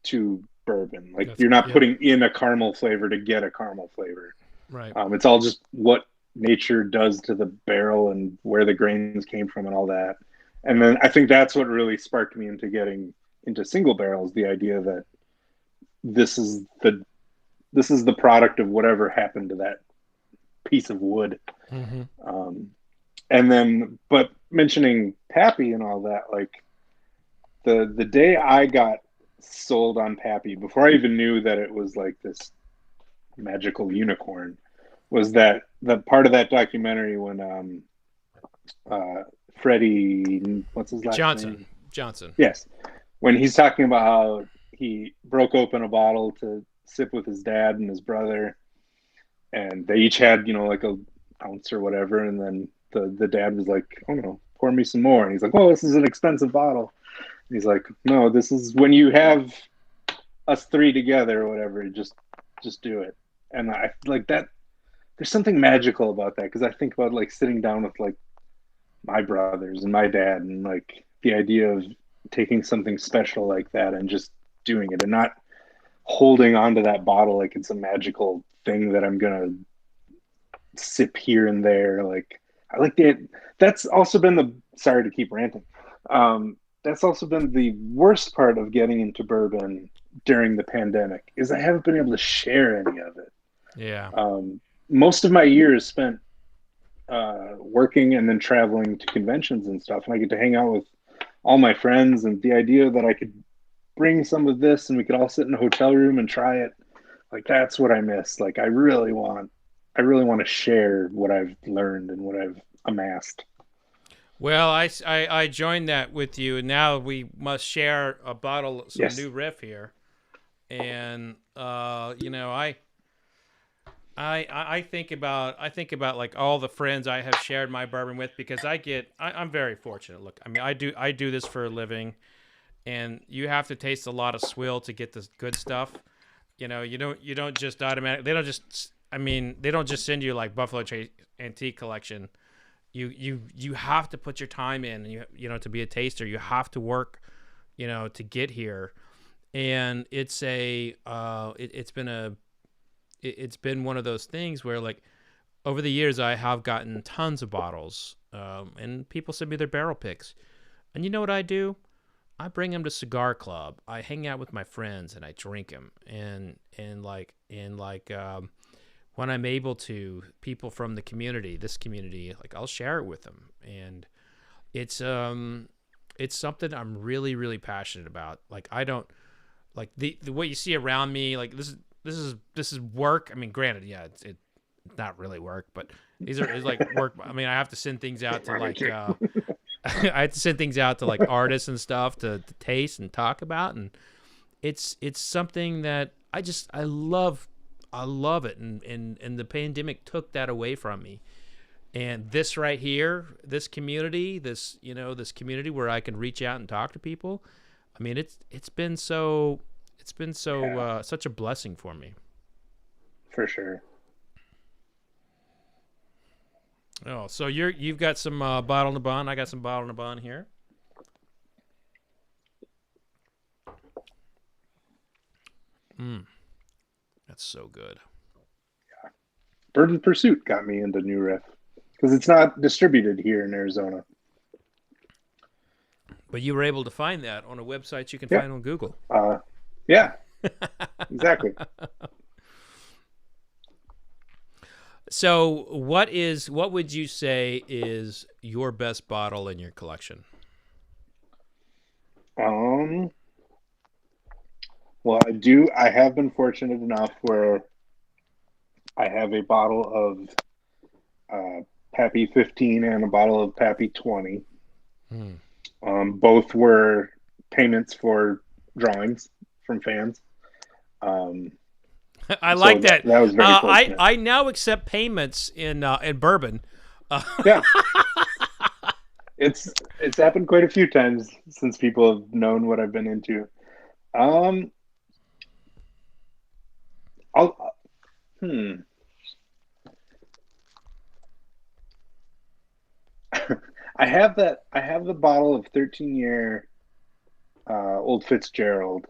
to bourbon. Like you're not putting in a caramel flavor to get a caramel flavor.
Right.
It's all just what nature does to the barrel and where the grains came from and all that. And then I think that's what really sparked me into getting into single barrels, the idea that this is the product of whatever happened to that piece of wood.
Mm-hmm.
And then, but mentioning Pappy and all that, like the day I got sold on Pappy, before I even knew that it was like this magical unicorn, was that the part of that documentary when Freddie, what's his last name?
Johnson.
Yes. When he's talking about how he broke open a bottle to sip with his dad and his brother, and they each had, like a ounce or whatever, and then the dad was like, oh no, pour me some more. And he's like, oh, this is an expensive bottle. And he's like, no, this is when you have us three together or whatever, just do it. And I like that. There's something magical about that, because I think about like sitting down with like my brothers and my dad, and like the idea of taking something special like that and just doing it and not holding onto that bottle like it's a magical thing that I'm gonna sip here and there. Like I like that's also been sorry to keep ranting. That's also been the worst part of getting into bourbon during the pandemic, is I haven't been able to share any of it.
Yeah.
Most of my years spent working and then traveling to conventions and stuff, and I get to hang out with all my friends, and the idea that I could bring some of this and we could all sit in a hotel room and try it, like that's what I miss. Like I really want to share what I've learned and what I've amassed.
Well, I joined that with you, and now we must share a bottle of some new riff here. And I think about like all the friends I have shared my bourbon with, because I'm very fortunate. Look, I mean, I do this for a living, and you have to taste a lot of swill to get the good stuff. You don't just automatically. They don't just send you like Buffalo Trace Antique Collection. You have to put your time in, and to be a taster, you have to work, to get here. And it's been one of those things where, like, over the years I have gotten tons of bottles, and people send me their barrel picks, and you know what I do? I bring them to Cigar Club. I hang out with my friends and I drink them, and when I'm able to, people from the community, this community, like I'll share it with them, and it's something I'm really, really passionate about. Like I don't like the what you see around me. Like this is work. I mean, granted, yeah, it's not really work, but it's like work. I mean, I have to send things out to like I have to send things out to like artists and stuff to taste and talk about, and it's something that I love I love it, and the pandemic took that away from me. And this right here, this community, this community where I can reach out and talk to people. I mean, it's been such a blessing for me.
For sure.
Oh, so you've got some bottle in the bun. I got some bottle in the bun here. That's so good.
Yeah. Bird in Pursuit got me into New Riff because it's not distributed here in Arizona.
But you were able to find that on a website you can find on Google.
Yeah, exactly.
So what would you say is your best bottle in your collection?
Well, I have been fortunate enough where I have a bottle of Pappy 15 and a bottle of Pappy 20. Both were payments for drawings from fans.
I like that.
That was very fortunate.
I now accept payments in bourbon.
Yeah, it's happened quite a few times since people have known what I've been into. I have the bottle of 13-year Old Fitzgerald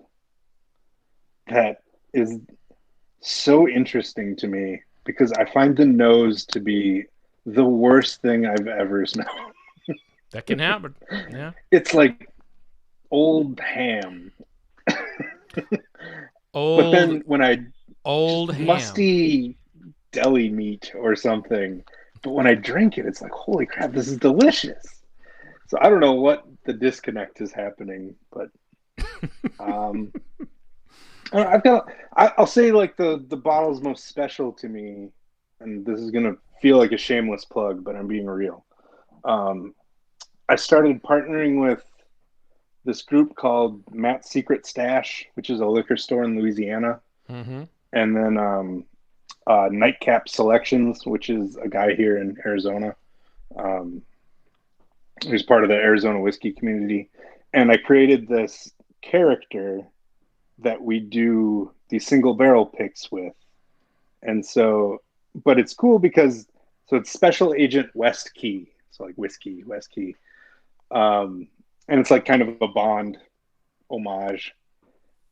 that is so interesting to me because I find the nose to be the worst thing I've ever smelled.
That can happen. Yeah.
It's like old ham. But then when musty deli meat or something, but when I drink it, it's like, holy crap, this is delicious. So I don't know what the disconnect is happening, but I'll say like the bottle's most special to me, and this is gonna feel like a shameless plug, but I'm being real. I started partnering with this group called Matt's Secret Stash, which is a liquor store in Louisiana.
Mm-hmm.
And then Nightcap Selections, which is a guy here in Arizona. He's part of the Arizona whiskey community. And I created this character that we do these single barrel picks with. And so, but it's cool because, so it's Special Agent West Key. So like whiskey, West Key. And it's like kind of a Bond homage.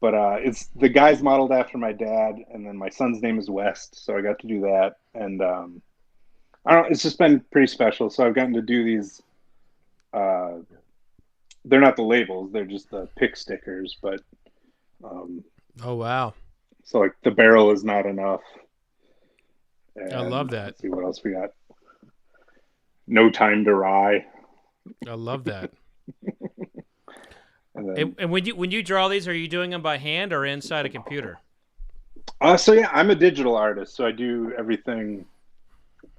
But it's the guy's modeled after my dad, and then my son's name is West, so I got to do that. And I don't know, it's just been pretty special. So I've gotten to do these. They're not the labels; they're just the pick stickers. But
oh wow!
So like the barrel is not enough. And
I love that.
Let's see what else we got. No Time to Rye.
I love that.
And
when you draw these, are you doing them by hand or inside a computer?
So yeah, I'm a digital artist, so I do everything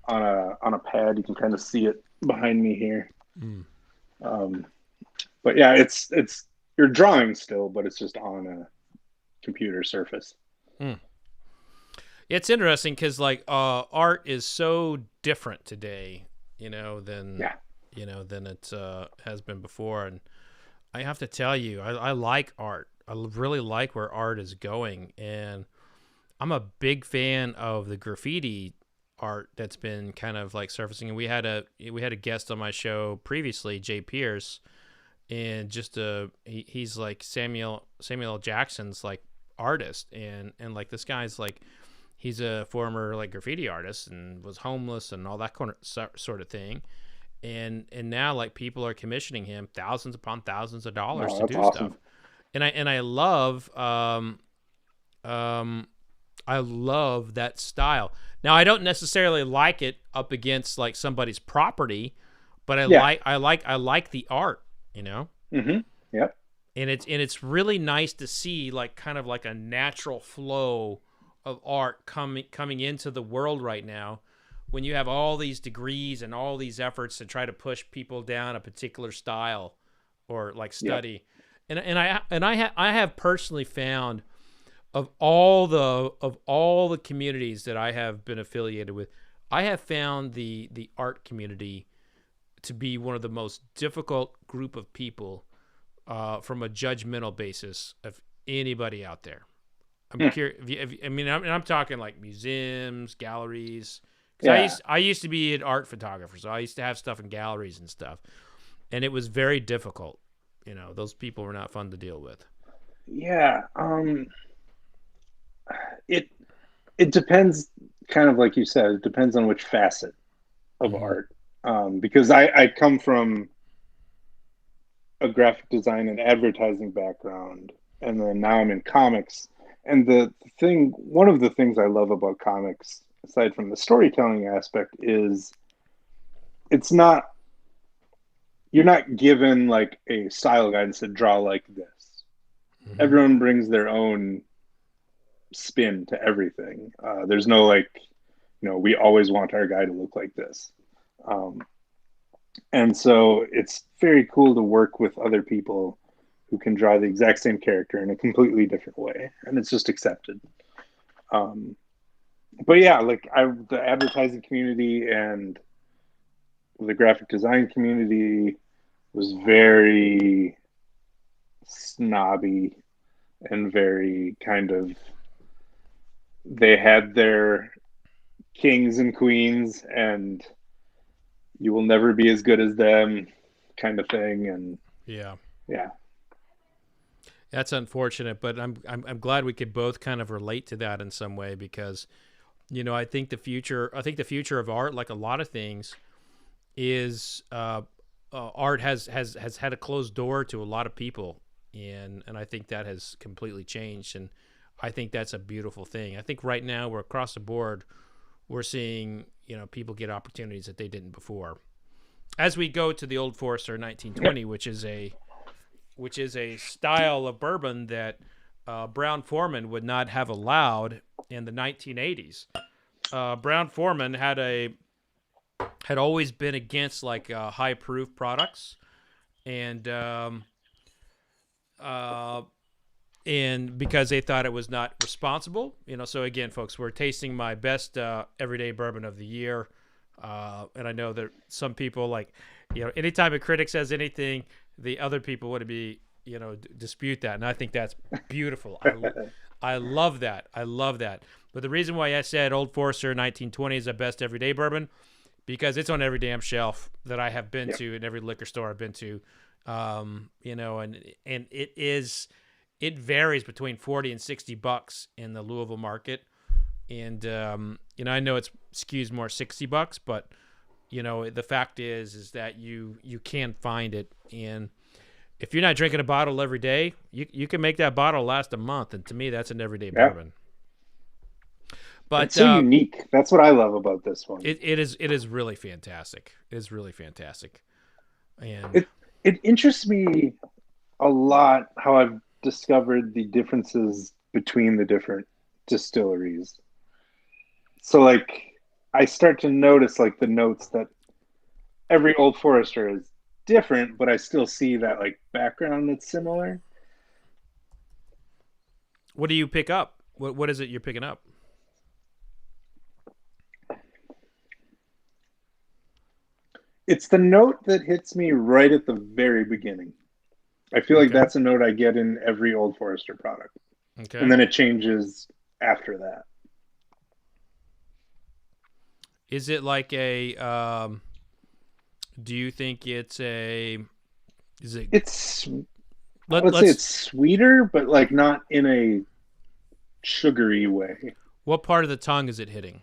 on a pad. You can kind of see it behind me here. But yeah, it's you're drawing still, but it's just on a computer surface.
It's interesting because like art is so different today, than it has been before, and I have to tell you, I like art. I really like where art is going, and I'm a big fan of the graffiti art that's been kind of like surfacing. And we had a guest on my show previously, Jay Pierce, and he's like Samuel L. Jackson's like artist, and like this guy's like he's a former like graffiti artist and was homeless and all that sort of thing. And now like people are commissioning him thousands upon thousands of dollars to do
awesome
stuff. And I love that style. Now I don't necessarily like it up against like somebody's property, but I like the art,
Mm-hmm. Yep.
And it's really nice to see like kind of like a natural flow of art coming into the world right now, when you have all these degrees and all these efforts to try to push people down a particular style or like study. Yep. And I have personally found of all the communities that I have been affiliated with, I have found the art community to be one of the most difficult group of people from a judgmental basis of anybody out there. I'm curious. I'm talking like museums, galleries. Because I used to be an art photographer, so I used to have stuff in galleries and stuff, and it was very difficult. Those people were not fun to deal with.
Yeah. It it depends, kind of like you said, it depends on which facet of
Mm-hmm.
art. Because I come from a graphic design and advertising background, and then now I'm in comics. And one of the things I love about comics, aside from the storytelling aspect, is it's not you're not given like a style guidance to draw like this.
Mm-hmm.
Everyone brings their own spin to everything. There's no like, we always want our guy to look like this. Um, and so it's very cool to work with other people who can draw the exact same character in a completely different way, and it's just accepted. Um, but yeah, like the advertising community and the graphic design community was very snobby and very kind of, they had their kings and queens and you will never be as good as them kind of thing. And
Yeah,
yeah.
that's unfortunate, but I'm glad we could both kind of relate to that in some way because, I think the future of art, like a lot of things, is art has had a closed door to a lot of people, and I think that has completely changed, and I think that's a beautiful thing. I think right now we're across the board, we're seeing people get opportunities that they didn't before. As we go to the Old Forester 1920, which is a style of bourbon that Brown Forman would not have allowed in the 1980s. Brown Forman had always been against like high proof products, and and because they thought it was not responsible. So again, folks, we're tasting my best everyday bourbon of the year, and I know that some people like, anytime a critic says anything, the other people would be, dispute that, and I think that's beautiful. I love that. I love that. But the reason why I said Old Forester 1920 is the best everyday bourbon, because it's on every damn shelf that I have been to in every liquor store I've been to, and it varies between 40 and 60 bucks in the Louisville market, and I know it's skews more $60, but the fact is that you can find it, and if you're not drinking a bottle every day, you can make that bottle last a month, and to me that's an everyday bourbon. But
it's so unique. That's what I love about this one.
It is really fantastic. It is really fantastic, and
it interests me a lot how I've discovered the differences between the different distilleries. So like I start to notice like the notes that every Old Forester is different, but I still see that like background that's similar.
what do you pick up? What is it you're picking up?
It's the note that hits me right at the very beginning. I feel like that's a note I get in every Old Forester product.
Okay.
And then it changes after that.
Is it like a do you think it's a is it
It's let's say it's sweeter, but like not in a sugary way.
What part of the tongue is it hitting?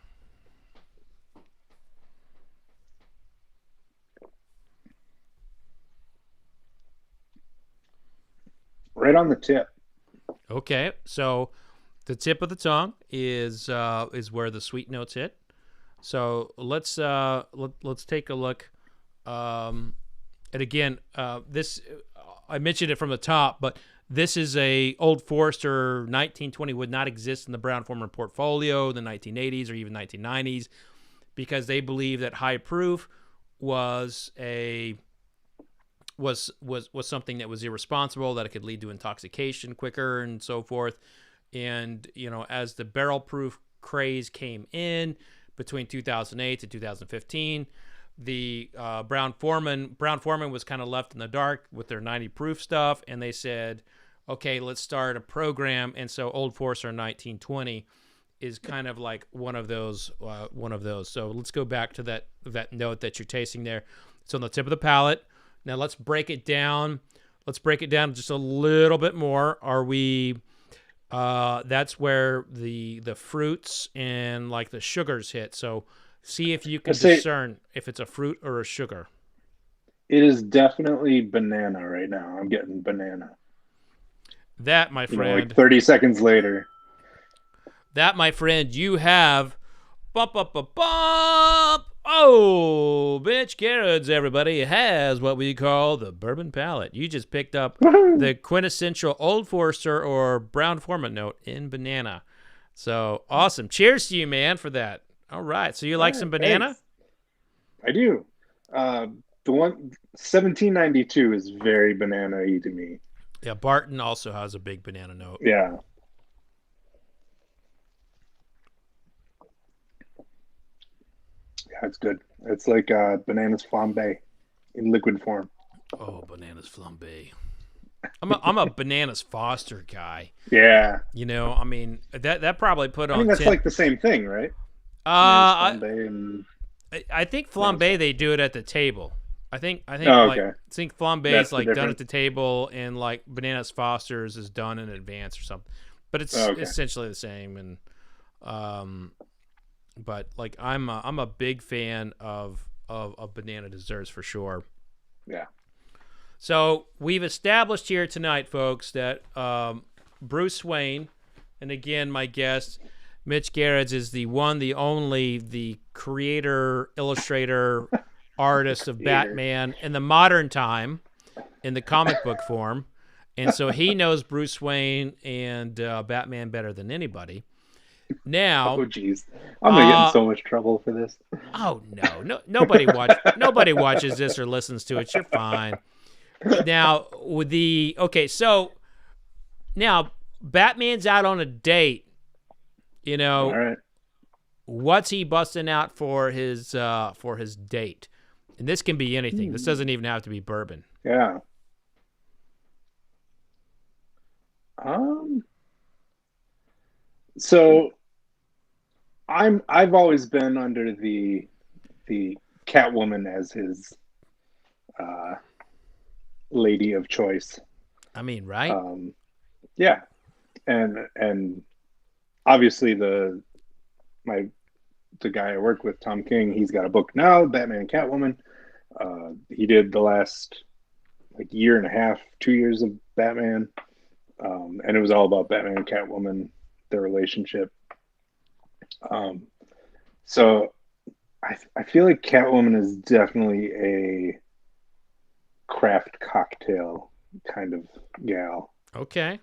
Right on the tip.
Okay, so the tip of the tongue is where the sweet notes hit. So let's take a look. And again, this I mentioned it from the top, but this is a Old Forester 1920, would not exist in the Brown Forman portfolio in the 1980s or even 1990s, because they believe that high proof was something that was irresponsible, that it could lead to intoxication quicker and so forth. And, as the barrel proof craze came in between 2008 to 2015, the Brown Forman was kind of left in the dark with their 90 proof stuff, and they said, okay, let's start a program. And so Old Forester 1920 is kind of like one of those. So let's go back to that note that you're tasting there. It's on the tip of the palate. Now let's break it down. Let's break it down just a little bit more. Are we? That's where the fruits and like the sugars hit. So see if you can discern if it's a fruit or a sugar.
It is definitely banana right now. I'm getting banana.
That, my friend.
Like 30 seconds later.
That, my friend, you have bump. Oh, Mitch Gerads, everybody, has what we call the bourbon palate. You just picked up the quintessential Old Forester or Brown Forman note in banana. So awesome. Cheers to you, man, for that. All right. So you like some banana?
Thanks. I do. The one 1792 is very banana-y to me.
Yeah, Barton also has a big banana note.
Yeah. Yeah, it's good. It's like bananas flambe in liquid form.
Oh, bananas flambe. I'm a bananas Foster guy.
Yeah.
I mean, that probably put on.
I mean, that's like the same thing, right?
I think flambe they do it at the table. I think flambe is like done at the table, and like bananas Foster's is done in advance or something. But it's essentially the same. And but like I'm a big fan of banana desserts for sure.
Yeah.
So we've established here tonight, folks, that Bruce Wayne, and again, my guest, Mitch Gerads, is the one, the only, the creator, illustrator, artist of Batman in the modern time, in the comic book form. And so he knows Bruce Wayne and Batman better than anybody. Now,
oh geez, I'm gonna get in so much trouble for this.
Oh no, nobody watches this or listens to it. You're fine. Now so now Batman's out on a date.
All right.
What's he busting out for his date? And this can be anything. This doesn't even have to be bourbon.
Yeah. So I've always been under the Catwoman as his lady of choice.
I mean, right?
Yeah. And obviously the guy I work with, Tom King, he's got a book now, Batman and Catwoman. He did the last like year and a half, 2 years of Batman. And it was all about Batman and Catwoman, their relationship. So I feel like Catwoman is definitely a craft cocktail kind of gal.
Okay.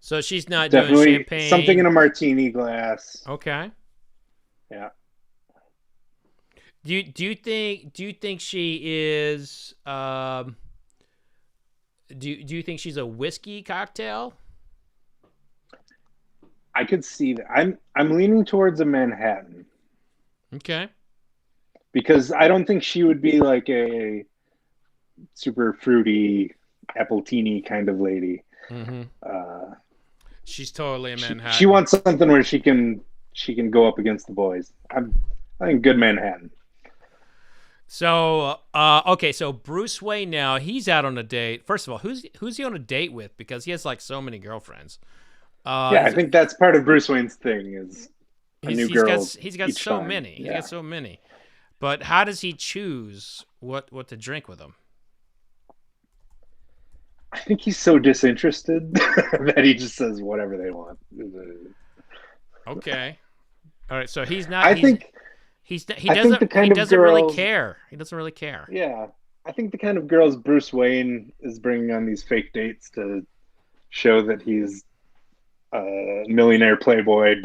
So she's not
definitely
doing champagne.
Something in a martini glass.
Okay.
Yeah.
Do you think she is do you think she's a whiskey cocktail?
I could see that. I'm leaning towards a Manhattan.
Okay.
Because I don't think she would be like a super fruity appletini kind of lady.
Mm-hmm. She's totally a Manhattan.
She wants something where she can go up against the boys. I think good Manhattan.
So okay, so Bruce Wayne now, he's out on a date. First of all, who's he on a date with? Because he has like so many girlfriends.
I think that's part of Bruce Wayne's thing is a new girl.
He's got so many. He's got so many. But how does he choose what to drink with them?
I think he's so disinterested that he just says whatever they want.
Okay. All right. So he's not. He doesn't really care. He doesn't really care.
Yeah, I think the kind of girls Bruce Wayne is bringing on these fake dates to show that he's a billionaire playboy.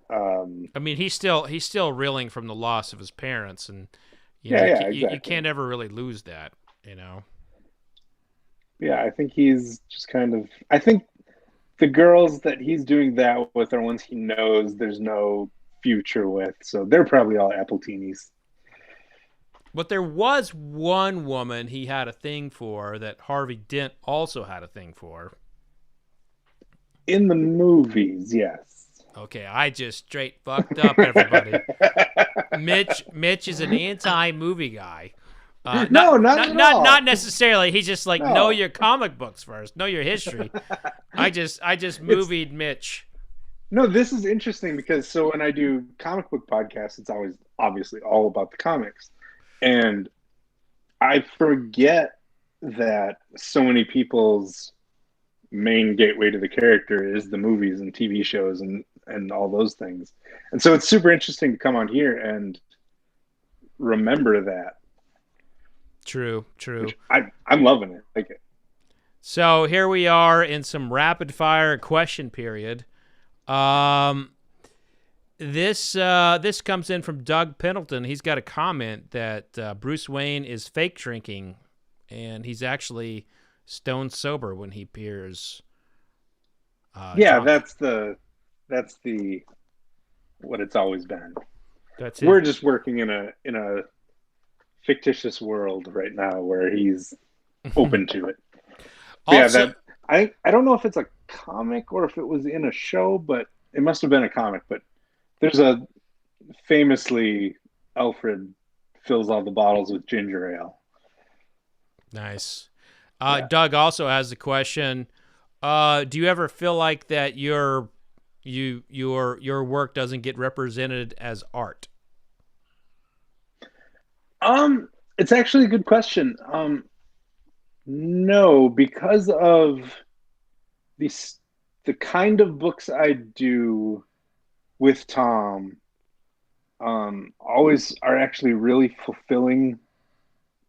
I mean, he's still reeling from the loss of his parents, and
exactly.
You can't ever really lose that,
Yeah, I think he's just kind of. I think the girls that he's doing that with are ones he knows there's no future with, so they're probably all Appleteenies.
But there was one woman he had a thing for that Harvey Dent also had a thing for.
In the movies, yes.
Okay, I just straight fucked up everybody. Mitch is an anti-movie guy.
No, not at all.
Not necessarily. He's just like,
No.
know your comic books first, know your history. I just movied Mitch.
No, this is interesting because so when I do comic book podcasts, it's always obviously all about the comics. And I forget that so many people's main gateway to the character is the movies and TV shows and all those things. And so it's super interesting to come on here and remember that.
True.
I'm loving it. Like it.
So here we are in some rapid fire question period. This comes in from Doug Pendleton. He's got a comment that Bruce Wayne is fake drinking, and he's actually stone sober when he appears.
Yeah,
drunk.
that's the what it's always been.
That's it.
We're just working in a fictitious world right now where he's open to it.
Also,
yeah, that I don't know if it's a comic or if it was in a show, but it must have been a comic. But there's a famously Alfred fills all the bottles with ginger ale.
Nice. Doug also has a question. Do you ever feel like that your work doesn't get represented as art?
It's actually a good question. No, because of the kind of books I do with Tom, always are actually really fulfilling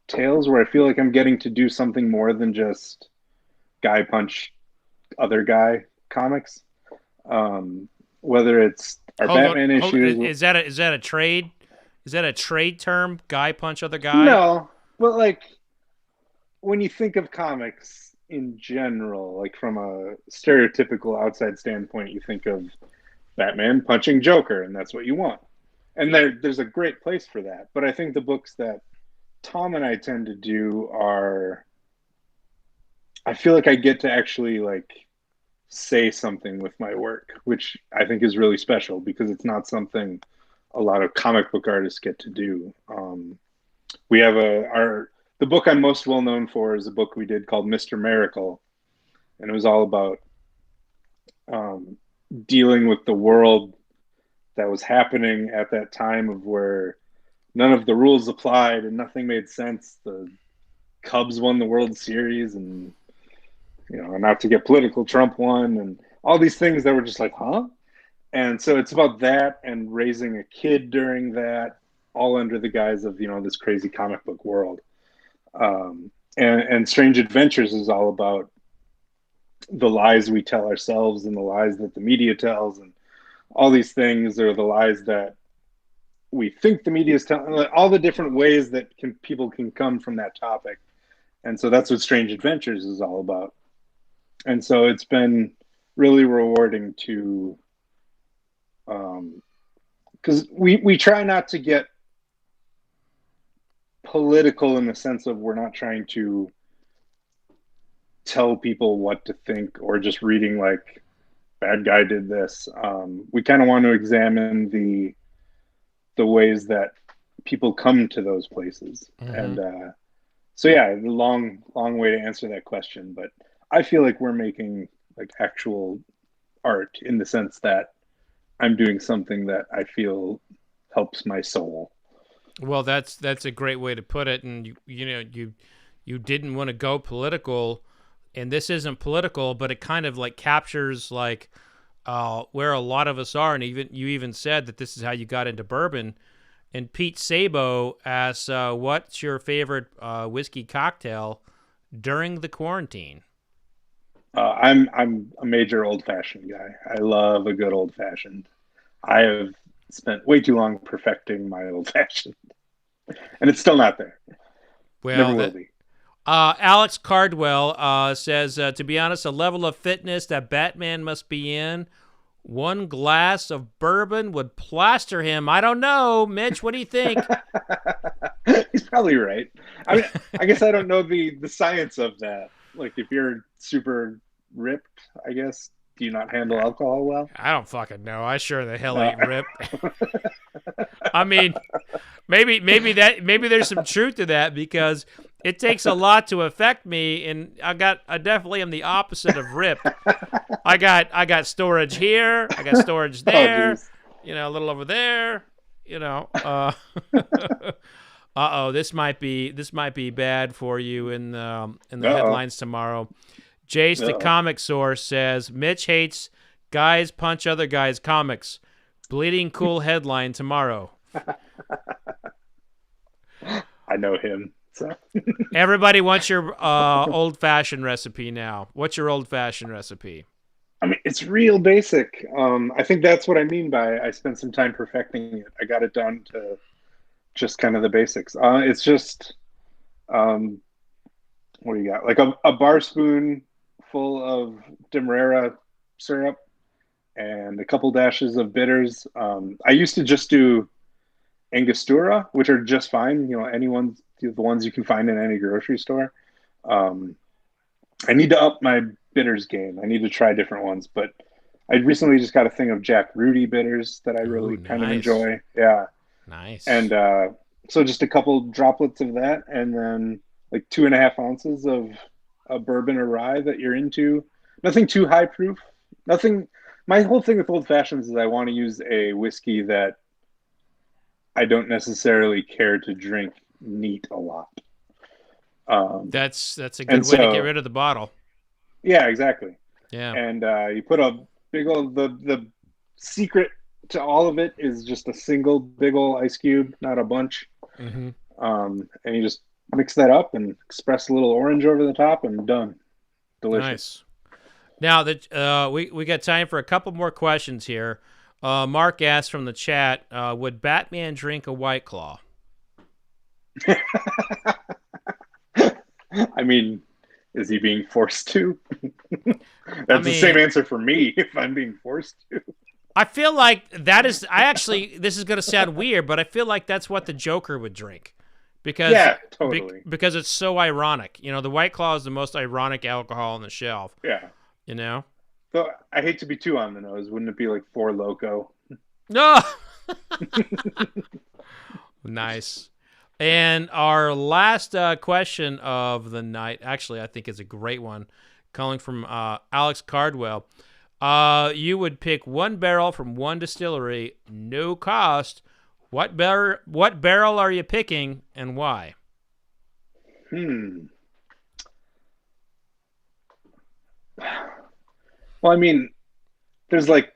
tales where I feel like I'm getting to do something more than just guy punch other guy comics. Whether it's our Batman issues.
Is that a trade? Is that a trade term? Guy punch other guy?
No, but like when you think of comics in general, like from a stereotypical outside standpoint, you think of Batman punching Joker, and that's what you want. And there's a great place for that. But I think the books that Tom and I tend to do are, I feel like I get to actually like say something with my work, which I think is really special because it's not something a lot of comic book artists get to do. We have the book I'm most well known for is a book we did called Mr. Miracle, and it was all about dealing with the world that was happening at that time of where none of the rules applied and nothing made sense. The Cubs won the World Series, and not to get political, Trump won, and all these things that were just like, huh? And so it's about that and raising a kid during that, all under the guise of this crazy comic book world. And Strange Adventures is all about the lies we tell ourselves and the lies that the media tells, and all these things are the lies that we think the media is telling. All the different ways that people can come from that topic, and so that's what Strange Adventures is all about. And so it's been really rewarding to. Because we try not to get political in the sense of we're not trying to tell people what to think or just reading like bad guy did this. We kind of want to examine the ways that people come to those places. Mm-hmm. And so yeah, the long way to answer that question, but I feel like we're making like actual art in the sense that I'm doing something that I feel helps my soul.
Well, that's a great way to put it. And you didn't want to go political, and this isn't political, but it kind of like captures like where a lot of us are. And you even said that this is how you got into bourbon. And Pete Sabo asks, what's your favorite whiskey cocktail during the quarantine?
I'm a major old-fashioned guy. I love a good old-fashioned. I have spent way too long perfecting my old-fashioned, and it's still not there.
Well,
never will be.
Alex Cardwell says, to be honest, a level of fitness that Batman must be in, one glass of bourbon would plaster him. I don't know. Mitch, what do you think?
He's probably right. I mean, I guess I don't know the science of that. Like, if you're super ripped, I guess, do you not handle alcohol well?
I don't fucking know. I sure the hell ain't ripped. I mean, maybe there's some truth to that, because it takes a lot to affect me, and I definitely am the opposite of ripped. I got storage here, I got storage there, a little over there, this might be bad for you in the headlines tomorrow. Jace, the comic source, says Mitch hates guys punch other guys comics. Bleeding cool headline tomorrow.
I know him. So.
Everybody wants your old-fashioned recipe now. What's your old-fashioned recipe?
I mean, it's real basic. I think that's what I mean by I spent some time perfecting it. I got it down to just kind of the basics. It's just, what do you got? Like a bar spoon full of Demerara syrup and a couple dashes of bitters. I used to just do Angostura, which are just fine. The ones you can find in any grocery store. I need to up my bitters game. I need to try different ones, but I recently just got a thing of Jack Rudy bitters that I really kind of enjoy. Yeah.
Nice.
And so just a couple droplets of that, and then like 2.5 ounces of a bourbon or rye that you're into. Nothing too high proof. Nothing. My whole thing with old fashions is I want to use a whiskey that I don't necessarily care to drink neat a lot.
That's a good way to get rid of the bottle.
Yeah, exactly.
Yeah.
And you put a big old, the secret to all of it is just a single big old ice cube, not a bunch.
Mm-hmm.
And you just mix that up and express a little orange over the top, and done. Delicious.
Nice. Now that we got time for a couple more questions here. Mark asked from the chat, would Batman drink a White Claw?
I mean, is he being forced to? That's the same answer for me if I'm being forced to.
I feel like that is. This is going to sound weird, but I feel like that's what the Joker would drink, because
totally.
Because it's so ironic. The White Claw is the most ironic alcohol on the shelf.
Yeah.
So
I hate to be too on the nose. Wouldn't it be like Four Loko?
No. Nice. And our last question of the night, actually, I think is a great one, calling from Alex Cardwell. You would pick one barrel from one distillery, no cost. What barrel are you picking, and why?
Well, I mean, there's like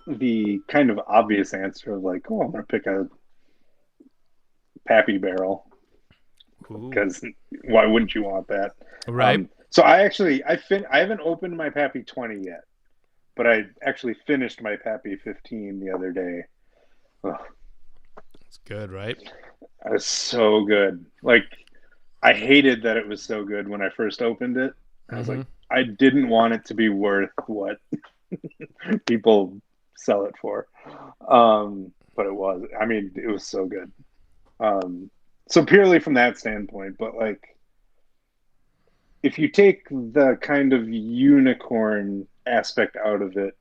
the kind of obvious answer of like, I'm going to pick a Pappy barrel, because why wouldn't you want that?
Right.
So I haven't opened my Pappy 20 yet, but I actually finished my Pappy 15 the other day.
It's good, right?
It was so good. Like, I hated that it was so good when I first opened it. I was like, I didn't want it to be worth what people sell it for. But it was. I mean, it was so good. So purely from that standpoint, but like, if you take the kind of unicorn aspect out of it,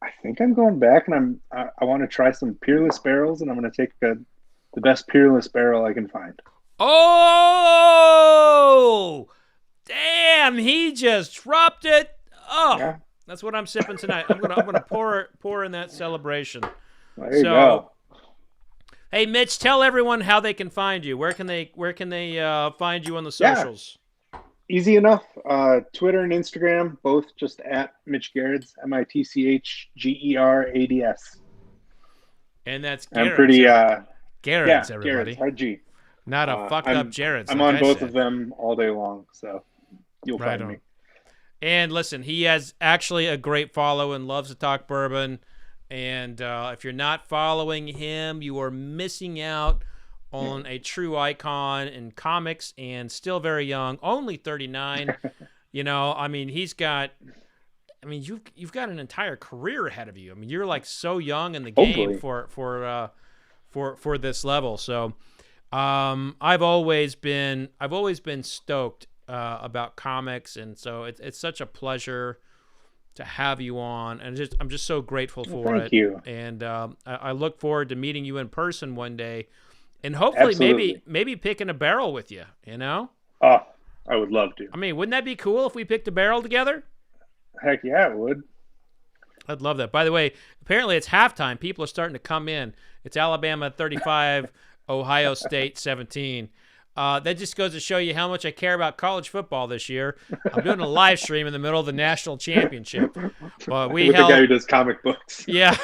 I think I'm going back, and I want to try some Peerless barrels, and I'm going to take the best Peerless barrel I can find.
Oh, damn! He just dropped it. Oh, yeah. That's what I'm sipping tonight. I'm gonna pour in that celebration.
There you go.
Hey, Mitch, tell everyone how they can find you. Where can they find you on the socials?
Yeah. Easy enough. Twitter and Instagram, both just at Mitch Gerads, MITCHGERADS.
And that's Gerads.
I'm pretty
Gerads, everybody.
Gerads, hard G.
Not a fucked up Gerads.
I'm on both of them all day long, so you'll find me.
And listen, he has actually a great follow and loves to talk bourbon. And if you're not following him, you are missing out on a true icon in comics and still very young, only 39. You know, I mean, you've got an entire career ahead of you. I mean, you're like so young in the game for this level. So, I've always been stoked about comics, and so it's such a pleasure to have you on, and I'm just so grateful for it.
Thank you.
And I look forward to meeting you in person one day, and hopefully maybe picking a barrel with you. You know?
Oh, I would love to.
I mean, wouldn't that be cool if we picked a barrel together?
Heck yeah, it would.
I'd love that. By the way, apparently it's halftime. People are starting to come in. It's Alabama 35, Ohio State 17. That just goes to show you how much I care about college football this year. I'm doing a live stream in the middle of the national championship.
With the guy who does comic books.
Yeah.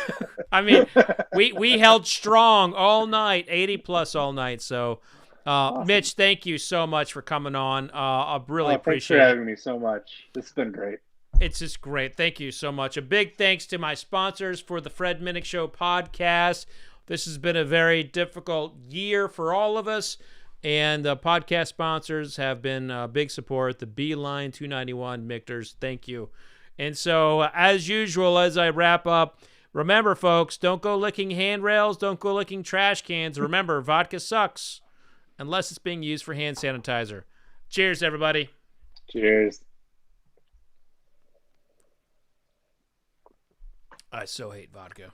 I mean, we held strong all night, 80 plus all night. So, awesome. Mitch, thank you so much for coming on. I really appreciate it.
Thanks for having me so much. It's been great.
It's just great. Thank you so much. A big thanks to my sponsors for the Fred Minnick Show podcast. This has been a very difficult year for all of us, and the podcast sponsors have been a big support. The Beeline 291 Michters, thank you. And so, as usual, as I wrap up, remember, folks, don't go licking handrails, don't go licking trash cans. Remember, vodka sucks unless it's being used for hand sanitizer. Cheers, everybody.
Cheers.
I so hate vodka.